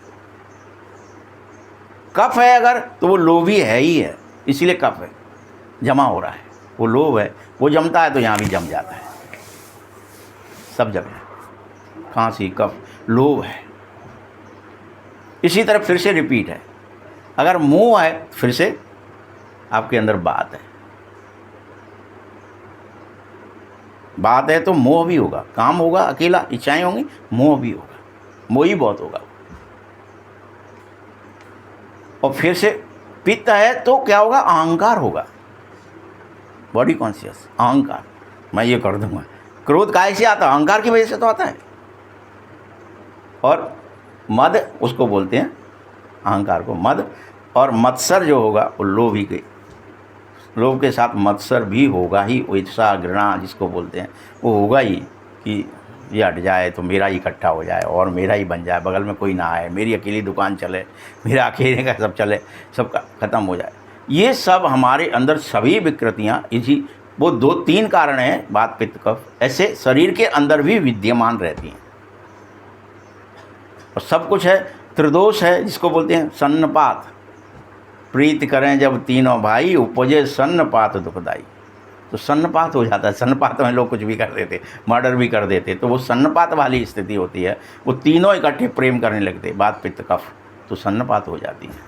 कफ है अगर, तो वो लोभी है ही है, इसीलिए कफ है, जमा हो रहा है, वो लोभ है, वो जमता है तो यहाँ भी जम जाता है, सब जगह खांसी, कफ, लोभ है। इसी तरह फिर से रिपीट है, अगर मोह है फिर से आपके अंदर बात है, बात है तो मोह भी होगा, काम होगा अकेला, इच्छाएं होंगी, मोह भी होगा, मोह ही बहुत होगा। और फिर से पित्त है तो क्या होगा? अहंकार होगा, बॉडी कॉन्शियस, अहंकार, मैं ये कर दूंगा। क्रोध काहे से आता है? अहंकार की वजह से तो आता है। और मद, उसको बोलते हैं अहंकार को मद। और मत्सर जो होगा वो लोभ ही के, लोभ के साथ मत्सर भी होगा ही। ईर्ष्या, घृणा जिसको बोलते हैं, वो होगा ही कि ये हट जाए तो मेरा ही इकट्ठा हो जाए और मेरा ही बन जाए, बगल में कोई ना आए, मेरी अकेली दुकान चले, मेरा अकेले का सब चले, सबका ख़त्म हो जाए। ये सब हमारे अंदर सभी विकृतियाँ, इसी वो 2-3 कारण हैं, वात, पित्त, कफ, ऐसे शरीर के अंदर भी विद्यमान रहती हैं। और सब कुछ है, त्रिदोष है जिसको बोलते हैं सन्नपात। प्रीत करें जब तीनों भाई, उपजे सन्नपात दुखदाई। तो सन्नपात हो जाता है। सन्नपात में लोग कुछ भी कर देते, मर्डर भी कर देते, तो वो सन्नपात वाली स्थिति होती है। वो तीनों इकट्ठे प्रेम करने लगते, वात, पित्त, कफ, तो सन्नपात हो जाती है।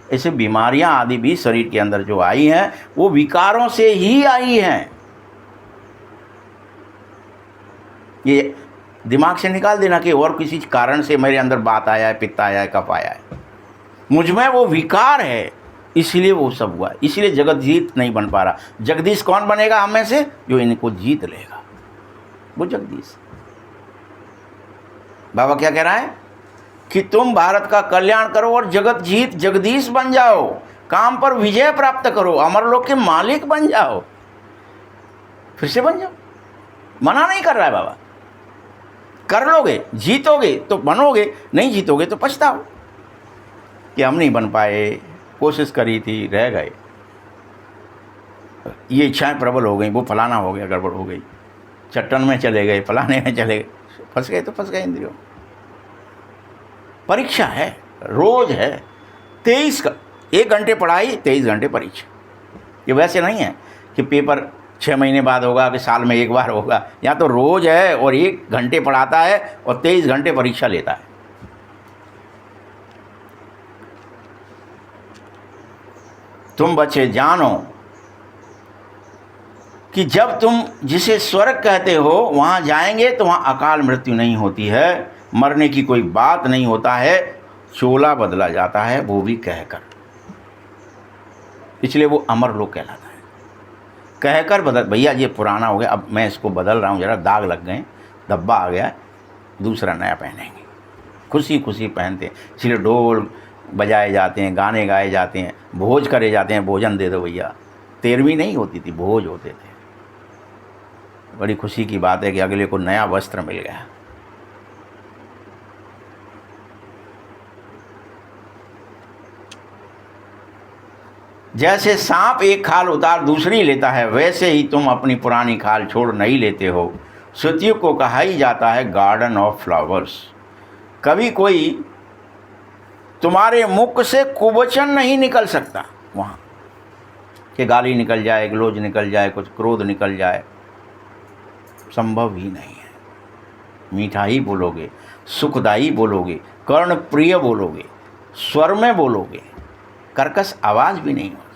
ऐसे बीमारियां आदि भी शरीर के अंदर जो आई हैं वो विकारों से ही आई हैं। ये दिमाग से निकाल देना कि और किसी कारण से मेरे अंदर बात आया है, पित्त आया है, कफ आया है। मुझ में वो विकार है, इसलिए वो सब हुआ। इसलिए जगत जीत नहीं बन पा रहा। जगदीश कौन बनेगा हम में से? जो इनको जीत लेगा, वो जगदीश। बाबा क्या कह रहा है कि तुम भारत का कल्याण करो और जगत जीत, जगदीश बन जाओ, काम पर विजय प्राप्त करो, अमरलोक के मालिक बन जाओ। फिर से बन जाओ, मना नहीं कर रहा है बाबा। कर लोगे, जीतोगे तो बनोगे, नहीं जीतोगे तो पछताओ कि हम नहीं बन पाए, कोशिश करी थी, रह गए, ये इच्छाएं प्रबल हो गई, वो फलाना हो गया, गड़बड़ हो गई, चट्टन में चले गए, फलाने में चले गए, फंस गए तो फंस गए इंद्रियों। परीक्षा है, रोज है, 23 1 घंटे पढ़ाई, 23 घंटे परीक्षा। ये वैसे नहीं है कि पेपर 6 महीने बाद होगा कि साल में 1 बार होगा। यहाँ तो रोज है और 1 घंटे पढ़ाता है और 23 घंटे परीक्षा लेता है। तुम बच्चे जानो कि जब तुम जिसे स्वर्ग कहते हो वहाँ जाएंगे तो वहाँ अकाल मृत्यु नहीं होती है, मरने की कोई बात नहीं होता है, चोला बदला जाता है, वो भी कहकर। इसलिए वो अमर लोक कहलाता है। कहकर बदल, भैया ये पुराना हो गया, अब मैं इसको बदल रहा हूँ, जरा दाग लग गए, धब्बा आ गया, दूसरा नया पहनेंगे। खुशी खुशी पहनते हैं, इसलिए ढोल बजाए जाते हैं, गाने गाए जाते हैं, भोज करे जाते हैं, भोजन दे दो भैया। 13वीं नहीं होती थी, भोज होते थे। बड़ी खुशी की बात है कि अगले को नया वस्त्र मिल गया। जैसे सांप एक खाल उतार दूसरी लेता है, वैसे ही तुम अपनी पुरानी खाल छोड़ नहीं लेते हो। श्रुतियों को कहा ही जाता है गार्डन ऑफ फ्लावर्स। कभी कोई तुम्हारे मुख से कुवचन नहीं निकल सकता वहाँ, कि गाली निकल जाए, ग्लोज निकल जाए, कुछ क्रोध निकल जाए, संभव ही नहीं है। मीठा ही बोलोगे, सुखदाई बोलोगे, कर्ण प्रिय बोलोगे, स्वर में बोलोगे, कर्कश आवाज भी नहीं होगी।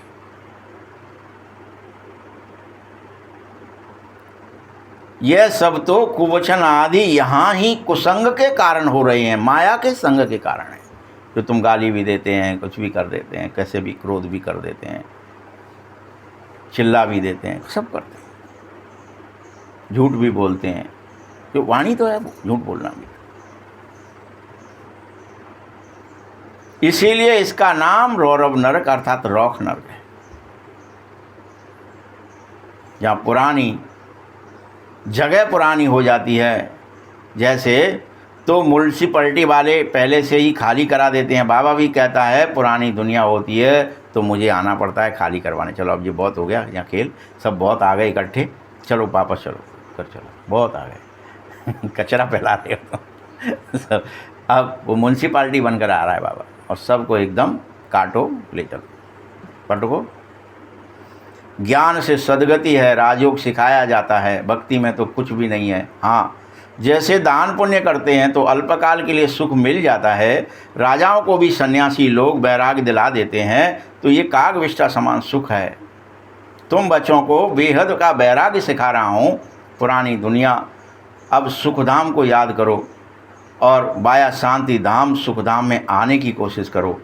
यह सब तो कुवचन आदि यहाँ ही कुसंग के कारण हो रहे हैं, माया के संग के कारण है। जो तुम गाली भी देते हैं, कुछ भी कर देते हैं, कैसे भी क्रोध भी कर देते हैं, चिल्ला भी देते हैं, सब करते हैं, झूठ भी बोलते हैं। जो वाणी तो है वो झूठ बोलना भी। इसीलिए इसका नाम रौरव नरक अर्थात रौख नरक है। जहाँ पुरानी जगह पुरानी हो जाती है, जैसे तो म्युनिसिपैलिटी वाले पहले से ही खाली करा देते हैं। बाबा भी कहता है पुरानी दुनिया होती है तो मुझे आना पड़ता है खाली करवाने। चलो अब ये बहुत हो गया यहाँ खेल, सब बहुत आ गए इकट्ठे, चलो वापस चलो कर, चलो बहुत आ गए कचरा फैला रहे हो सब। अब वो म्युनिसिपैलिटी बनकर आ रहा है बाबा, और सबको एकदम काटो, ले चलो, पटको। ज्ञान से सद्गति है, राजयोग सिखाया जाता है, भक्ति में तो कुछ भी नहीं है। हाँ, जैसे दान पुण्य करते हैं तो अल्पकाल के लिए सुख मिल जाता है, राजाओं को भी सन्यासी लोग वैराग्य दिला देते हैं, तो ये कागविष्ठा समान सुख है। तुम बच्चों को बेहद का वैराग्य सिखा रहा हूँ। पुरानी दुनिया, अब सुखधाम को याद करो और वाया शांति धाम सुखधाम में आने की कोशिश करो।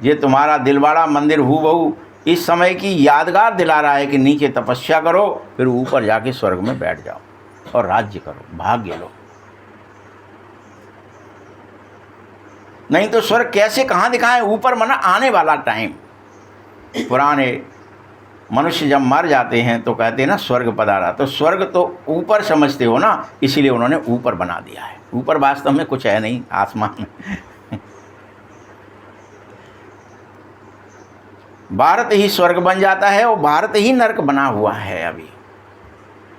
ये तुम्हारा दिलवाड़ा मंदिर हूबहू इस समय की यादगार दिला रहा है कि नीचे तपस्या करो, फिर ऊपर जाके स्वर्ग में बैठ जाओ और राज्य करो, भाग्य लो। नहीं तो स्वर्ग कैसे, कहाँ दिखाएं? ऊपर मना आने वाला टाइम। पुराने मनुष्य जब मर जाते हैं तो कहते हैं ना स्वर्ग पधारा, तो स्वर्ग तो ऊपर समझते हो ना, इसीलिए उन्होंने ऊपर बना दिया है। ऊपर वास्तव में कुछ है नहीं, आसमान में। भारत ही स्वर्ग बन जाता है और भारत ही नरक बना हुआ है। अभी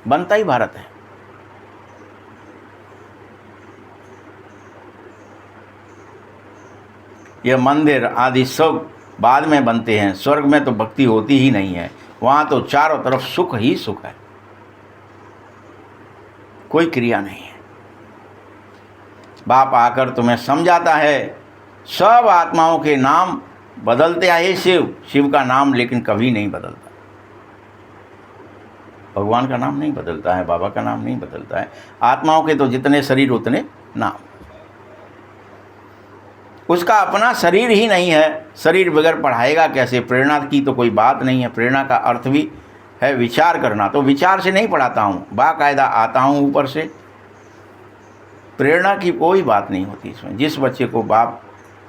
बनता ही भारत है। यह मंदिर आदि सब बाद में बनते हैं। स्वर्ग में तो भक्ति होती ही नहीं है, वहाँ तो चारों तरफ सुख ही सुख है, कोई क्रिया नहीं है। बाप आकर तुम्हें समझाता है, सब आत्माओं के नाम बदलते आए शिव, शिव का नाम लेकिन कभी नहीं बदलता। भगवान का नाम नहीं बदलता है, बाबा का नाम नहीं बदलता है। आत्माओं के तो जितने शरीर उतने नाम। उसका अपना शरीर ही नहीं है, शरीर बगैर पढ़ाएगा कैसे? प्रेरणा की तो कोई बात नहीं है। प्रेरणा का अर्थ भी है विचार करना, तो विचार से नहीं पढ़ाता हूँ, बाकायदा आता हूँ ऊपर से। प्रेरणा की कोई बात नहीं होती इसमें। जिस बच्चे को बाप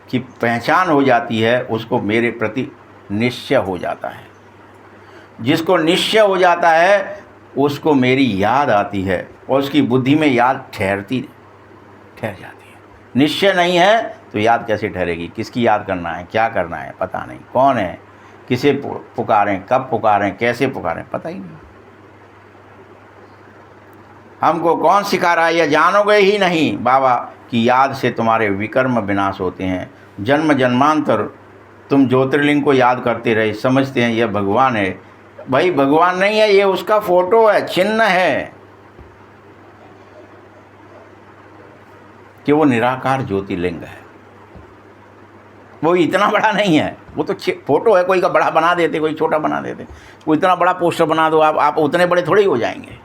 की पहचान हो जाती है उसको मेरे प्रति निश्चय हो जाता है। जिसको निश्चय हो जाता है उसको मेरी याद आती है और उसकी बुद्धि में याद ठहर जाती है। निश्चय नहीं है तो याद कैसे ठहरेगी? किसकी याद करना है, क्या करना है, पता नहीं। कौन है, किसे पुकारें, कब पुकारें, कैसे पुकारें, पता ही नहीं। हमको कौन सिखा रहा है यह जानोगे ही नहीं। बाबा की याद से तुम्हारे विकर्म विनाश होते हैं। जन्म जन्मांतर तुम ज्योतिर्लिंग को याद करते रहे, समझते हैं यह भगवान है। भाई भगवान नहीं है, ये उसका फोटो है, चिन्ह है कि वो निराकार ज्योतिर्लिंग है। वो इतना बड़ा नहीं है, वो तो फोटो है। कोई का बड़ा बना देते, कोई छोटा बना देते। वो इतना बड़ा पोस्टर बना दो आप उतने बड़े थोड़े ही हो जाएंगे।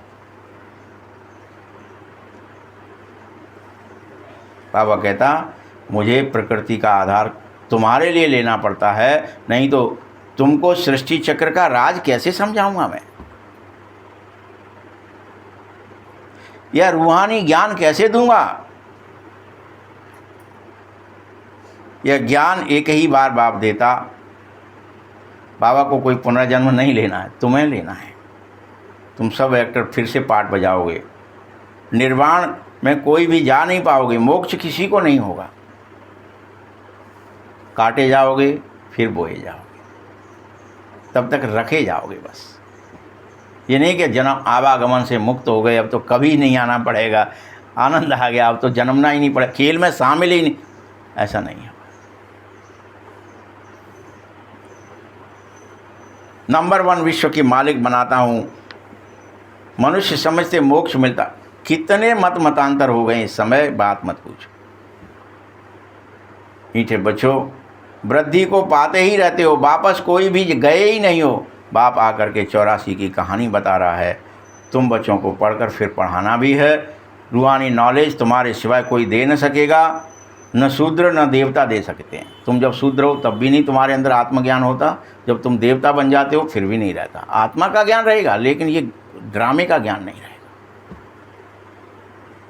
बाबा कहता मुझे प्रकृति का आधार तुम्हारे लिए लेना पड़ता है, नहीं तो तुमको सृष्टि चक्र का राज कैसे समझाऊंगा मैं? यह रूहानी ज्ञान कैसे दूंगा? यह ज्ञान एक ही बार बाप देता। बाबा को कोई पुनर्जन्म नहीं लेना है, तुम्हें लेना है। तुम सब एक्टर फिर से पार्ट बजाओगे। निर्वाण में कोई भी जा नहीं पाओगे, मोक्ष किसी को नहीं होगा। काटे जाओगे फिर बोए जाओगे, तब तक रखे जाओगे बस। ये नहीं कि जन्म आवागमन से मुक्त हो गए, अब तो कभी नहीं आना पड़ेगा, आनंद आ गया, अब तो जन्मना ही नहीं पड़ेगा, खेल में शामिल ही नहीं, ऐसा नहीं है। नंबर 1 विश्व के मालिक बनाता हूँ। मनुष्य समझते मोक्ष मिलता, कितने मत मतांतर हो गए इस समय, बात मत पूछो। मीठे बच्चों, वृद्धि को पाते ही रहते हो, वापस कोई भी गए ही नहीं हो। बाप आकर के 84 की कहानी बता रहा है, तुम बच्चों को पढ़कर फिर पढ़ाना भी है। रूहानी नॉलेज तुम्हारे सिवाय कोई दे न सकेगा, न शूद्र न देवता दे सकते हैं। तुम जब शूद्र हो तब भी नहीं तुम्हारे अंदर आत्मज्ञान होता, जब तुम देवता बन जाते हो फिर भी नहीं रहता। आत्मा का ज्ञान रहेगा, लेकिन ये ड्रामे का ज्ञान नहीं रहेगा,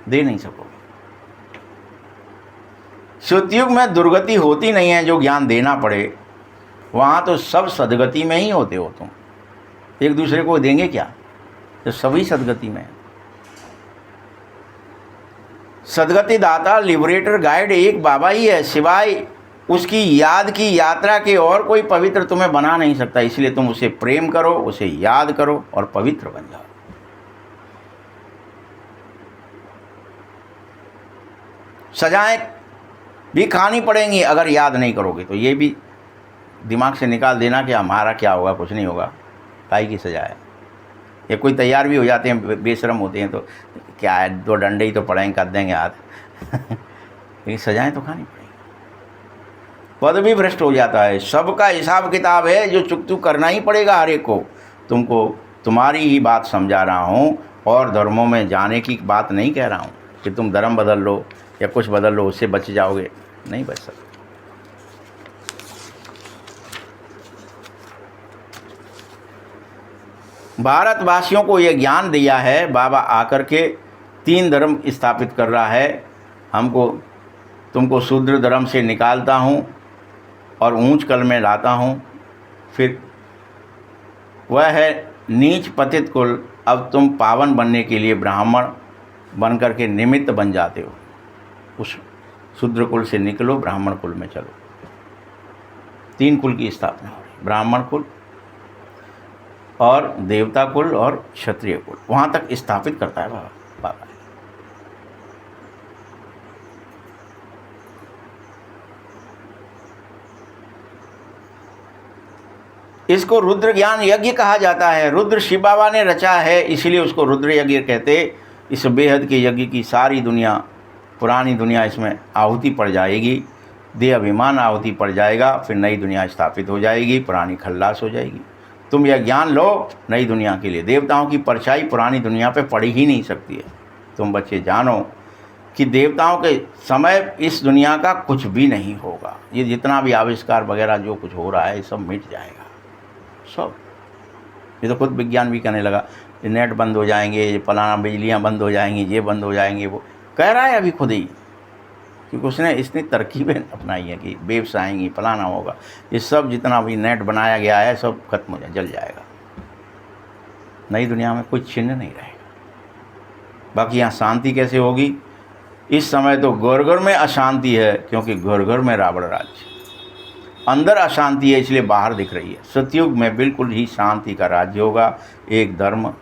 दे नहीं सकोगे। सतयुग में दुर्गति होती नहीं है जो ज्ञान देना पड़े, वहाँ तो सब सदगति में ही होते हो तुम। एक दूसरे को देंगे क्या, तो सभी सदगति में है। सदगति दाता लिबरेटर गाइड एक बाबा ही है, सिवाय उसकी याद की यात्रा के और कोई पवित्र तुम्हें बना नहीं सकता। इसलिए तुम उसे प्रेम करो, उसे याद करो और पवित्र बन जाओ। सजाएं भी खानी पड़ेंगी अगर याद नहीं करोगे तो। ये भी दिमाग से निकाल देना कि हमारा क्या होगा, कुछ नहीं होगा, काहे की सजा है। या कोई तैयार भी हो जाते हैं, बेशरम होते हैं, तो क्या है, 2 डंडे ही तो पड़ेंगे, कर देंगे हाथ लेकिन सजाएं तो खानी पड़ेंगी। पद भी भ्रष्ट हो जाता है, सबका हिसाब किताब है जो चुकतू करना ही पड़ेगा हर एक को। तुमको तुम्हारी ही बात समझा रहा हूँ, और धर्मों में जाने की बात नहीं कह रहा हूँ कि तुम धर्म बदल लो या कुछ बदल लो, उससे बच जाओगे, नहीं बच सकते। भारतवासियों को यह ज्ञान दिया है बाबा आकर के, 3 धर्म स्थापित कर रहा है हमको। तुमको शूद्र धर्म से निकालता हूँ और ऊंच कल में लाता हूँ। फिर वह है नीच पतित कुल, अब तुम पावन बनने के लिए ब्राह्मण बन कर के निमित्त बन जाते हो। उस शूद्र कुल से निकलो, ब्राह्मण कुल में चलो। 3 कुल की स्थापना हो रही, ब्राह्मण कुल और देवता कुल और क्षत्रिय कुल, वहाँ तक स्थापित करता है बाबा। इसको रुद्र ज्ञान यज्ञ कहा जाता है। रुद्र शिव बाबा ने रचा है, इसलिए उसको रुद्र यज्ञ कहते। इस बेहद के यज्ञ की सारी दुनिया, पुरानी दुनिया इसमें आहुति पड़ जाएगी, देह अभिमान आहुति पड़ जाएगा, फिर नई दुनिया स्थापित हो जाएगी, पुरानी खल्लास हो जाएगी। तुम यह ज्ञान लो नई दुनिया के लिए। देवताओं की परछाई पुरानी दुनिया पे पड़ ही नहीं सकती है। तुम बच्चे जानो कि देवताओं के समय इस दुनिया का कुछ भी नहीं होगा। ये जितना भी आविष्कार वगैरह जो कुछ हो रहा है, ये सब मिट जाएगा, सब। ये तो खुद विज्ञान भी कहने लगा, ये नेट बंद हो जाएंगे, ये फलाना बिजलियाँ बंद हो जाएंगी, ये बंद हो जाएंगे, वो कह रहा है अभी खुद ही, क्योंकि इसने तरकीबें अपनाई है कि वेव्स आएंगी, फलाना होगा। ये सब जितना भी नेट बनाया गया है सब खत्म हो जाए, जल जाएगा। नई दुनिया में कोई चिन्ह नहीं रहेगा। बाकी यहाँ शांति कैसे होगी? इस समय तो घर घर में अशांति है, क्योंकि घर घर में रावण राज्य। अंदर अशांति है इसलिए बाहर दिख रही है। सतयुग में बिल्कुल ही शांति का राज्य होगा। एक धर्म,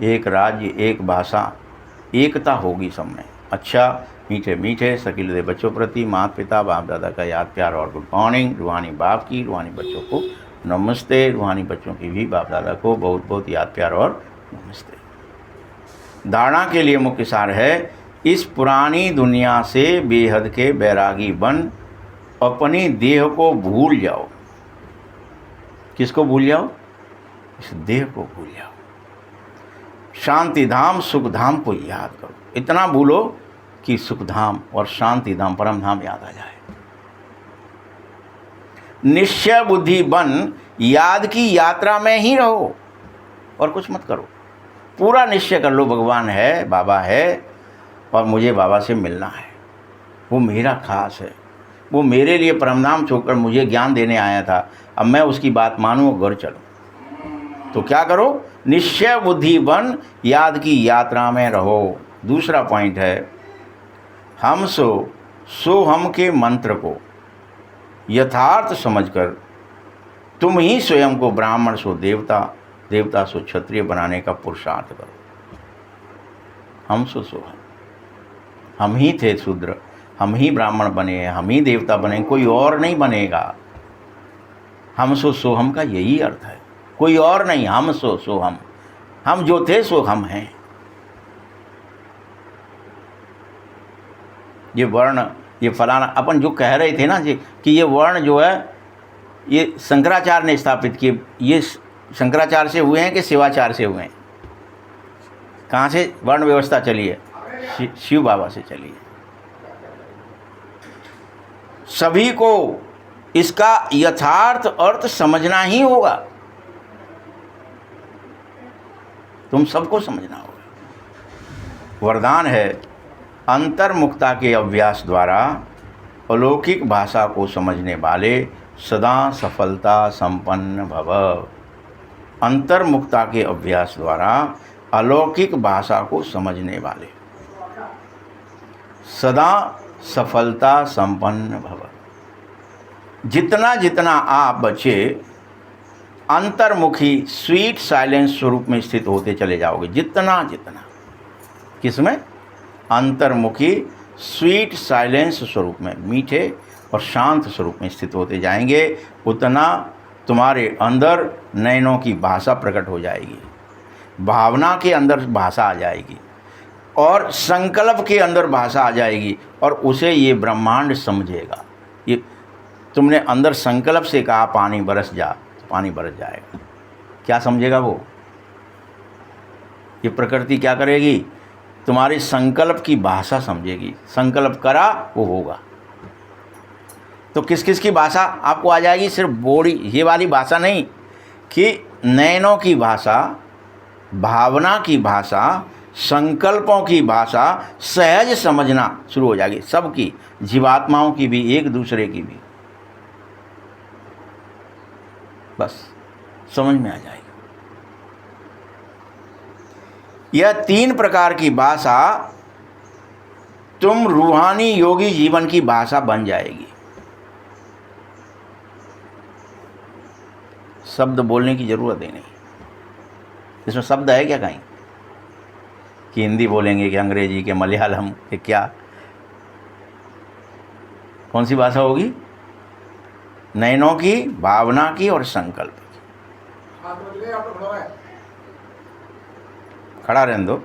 एक राज्य, एक भाषा, एकता होगी सब में। अच्छा, मीठे मीठे सकील दे बच्चों प्रति माता पिता बाप दादा का याद प्यार और गुड मॉर्निंग। रूहानी बाप की, रूहानी बच्चों को नमस्ते। रूहानी बच्चों की भी बाप दादा को बहुत बहुत याद प्यार और नमस्ते। धारणा के लिए मुख्य सार है, इस पुरानी दुनिया से बेहद के बैरागी बन अपनी देह को भूल जाओ। किसको भूल जाओ? इस देह को भूल जाओ। शांति धाम सुख धाम को याद करो। इतना भूलो कि सुख धाम और शांति धाम परम धाम याद आ जाए। निश्चय बुद्धि बन याद की यात्रा में ही रहो और कुछ मत करो। पूरा निश्चय कर लो, भगवान है, बाबा है और मुझे बाबा से मिलना है, वो मेरा खास है। वो मेरे लिए परमधाम छोड़कर मुझे ज्ञान देने आया था, अब मैं उसकी बात मानूँ और घर चलूँ। तो क्या करो, निश्चय बुद्धि बन याद की यात्रा में रहो। दूसरा पॉइंट है, हम सो हम के मंत्र को यथार्थ समझकर तुम ही स्वयं को ब्राह्मण सो देवता, देवता सो क्षत्रिय बनाने का पुरुषार्थ करो। हम सो हम ही थे शूद्र, हम ही ब्राह्मण बने, हम ही देवता बने, कोई और नहीं बनेगा। हम सो हम का यही अर्थ है, कोई और नहीं, हम सो हम जो थे सो हम हैं। ये वर्ण, ये फलाना, अपन जो कह रहे थे ना जी कि ये वर्ण जो है ये शंकराचार्य ने स्थापित किए, ये शंकराचार्य से हुए हैं कि शिवाचार्य से हुए हैं? कहाँ से वर्ण व्यवस्था चली है? शिव बाबा से चली है। सभी को इसका यथार्थ अर्थ समझना ही होगा, तुम सबको समझना होगा। वरदान है, अंतर्मुखता के अभ्यास द्वारा अलौकिक भाषा को समझने वाले सदा सफलता संपन्न भव। अंतर्मुखता के अभ्यास द्वारा अलौकिक भाषा को समझने वाले सदा सफलता संपन्न भव। जितना जितना आप बच्चे अंतर्मुखी स्वीट साइलेंस स्वरूप में स्थित होते चले जाओगे, जितना जितना, किसमें? अंतर्मुखी स्वीट साइलेंस स्वरूप में, मीठे और शांत स्वरूप में स्थित होते जाएंगे, उतना तुम्हारे अंदर नयनों की भाषा प्रकट हो जाएगी, भावना के अंदर भाषा आ जाएगी और संकल्प के अंदर भाषा आ जाएगी, और उसे ये ब्रह्मांड समझेगा। ये तुमने अंदर संकल्प से कहा पानी बरस जा, तो पानी बरस जाएगा। क्या समझेगा वो? ये प्रकृति क्या करेगी? तुम्हारे संकल्प की भाषा समझेगी। संकल्प करा वो होगा। तो किस किस की भाषा आपको आ जाएगी? सिर्फ बॉडी ये वाली भाषा नहीं, कि नयनों की भाषा, भावना की भाषा, संकल्पों की भाषा सहज समझना शुरू हो जाएगी, सबकी, जीवात्माओं की भी, एक दूसरे की भी, बस समझ में आ जाएगी। यह 3 प्रकार की भाषा तुम रूहानी योगी जीवन की भाषा बन जाएगी। शब्द बोलने की जरूरत ही नहीं। इसमें शब्द है क्या कहीं कि हिंदी बोलेंगे कि अंग्रेजी के मलयालम के, क्या कौन सी भाषा होगी? नयनों की, भावना की और संकल्प की। खड़ा रहने दो।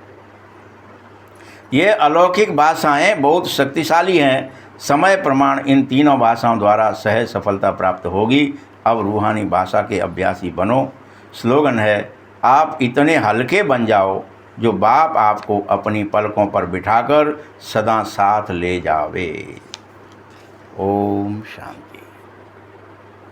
ये अलौकिक भाषाएं बहुत शक्तिशाली हैं। समय प्रमाण इन तीनों भाषाओं द्वारा सहज सफलता प्राप्त होगी। अब रूहानी भाषा के अभ्यासी बनो। स्लोगन है, आप इतने हल्के बन जाओ जो बाप आपको अपनी पलकों पर बिठाकर सदा साथ ले जावे। ओम शांति।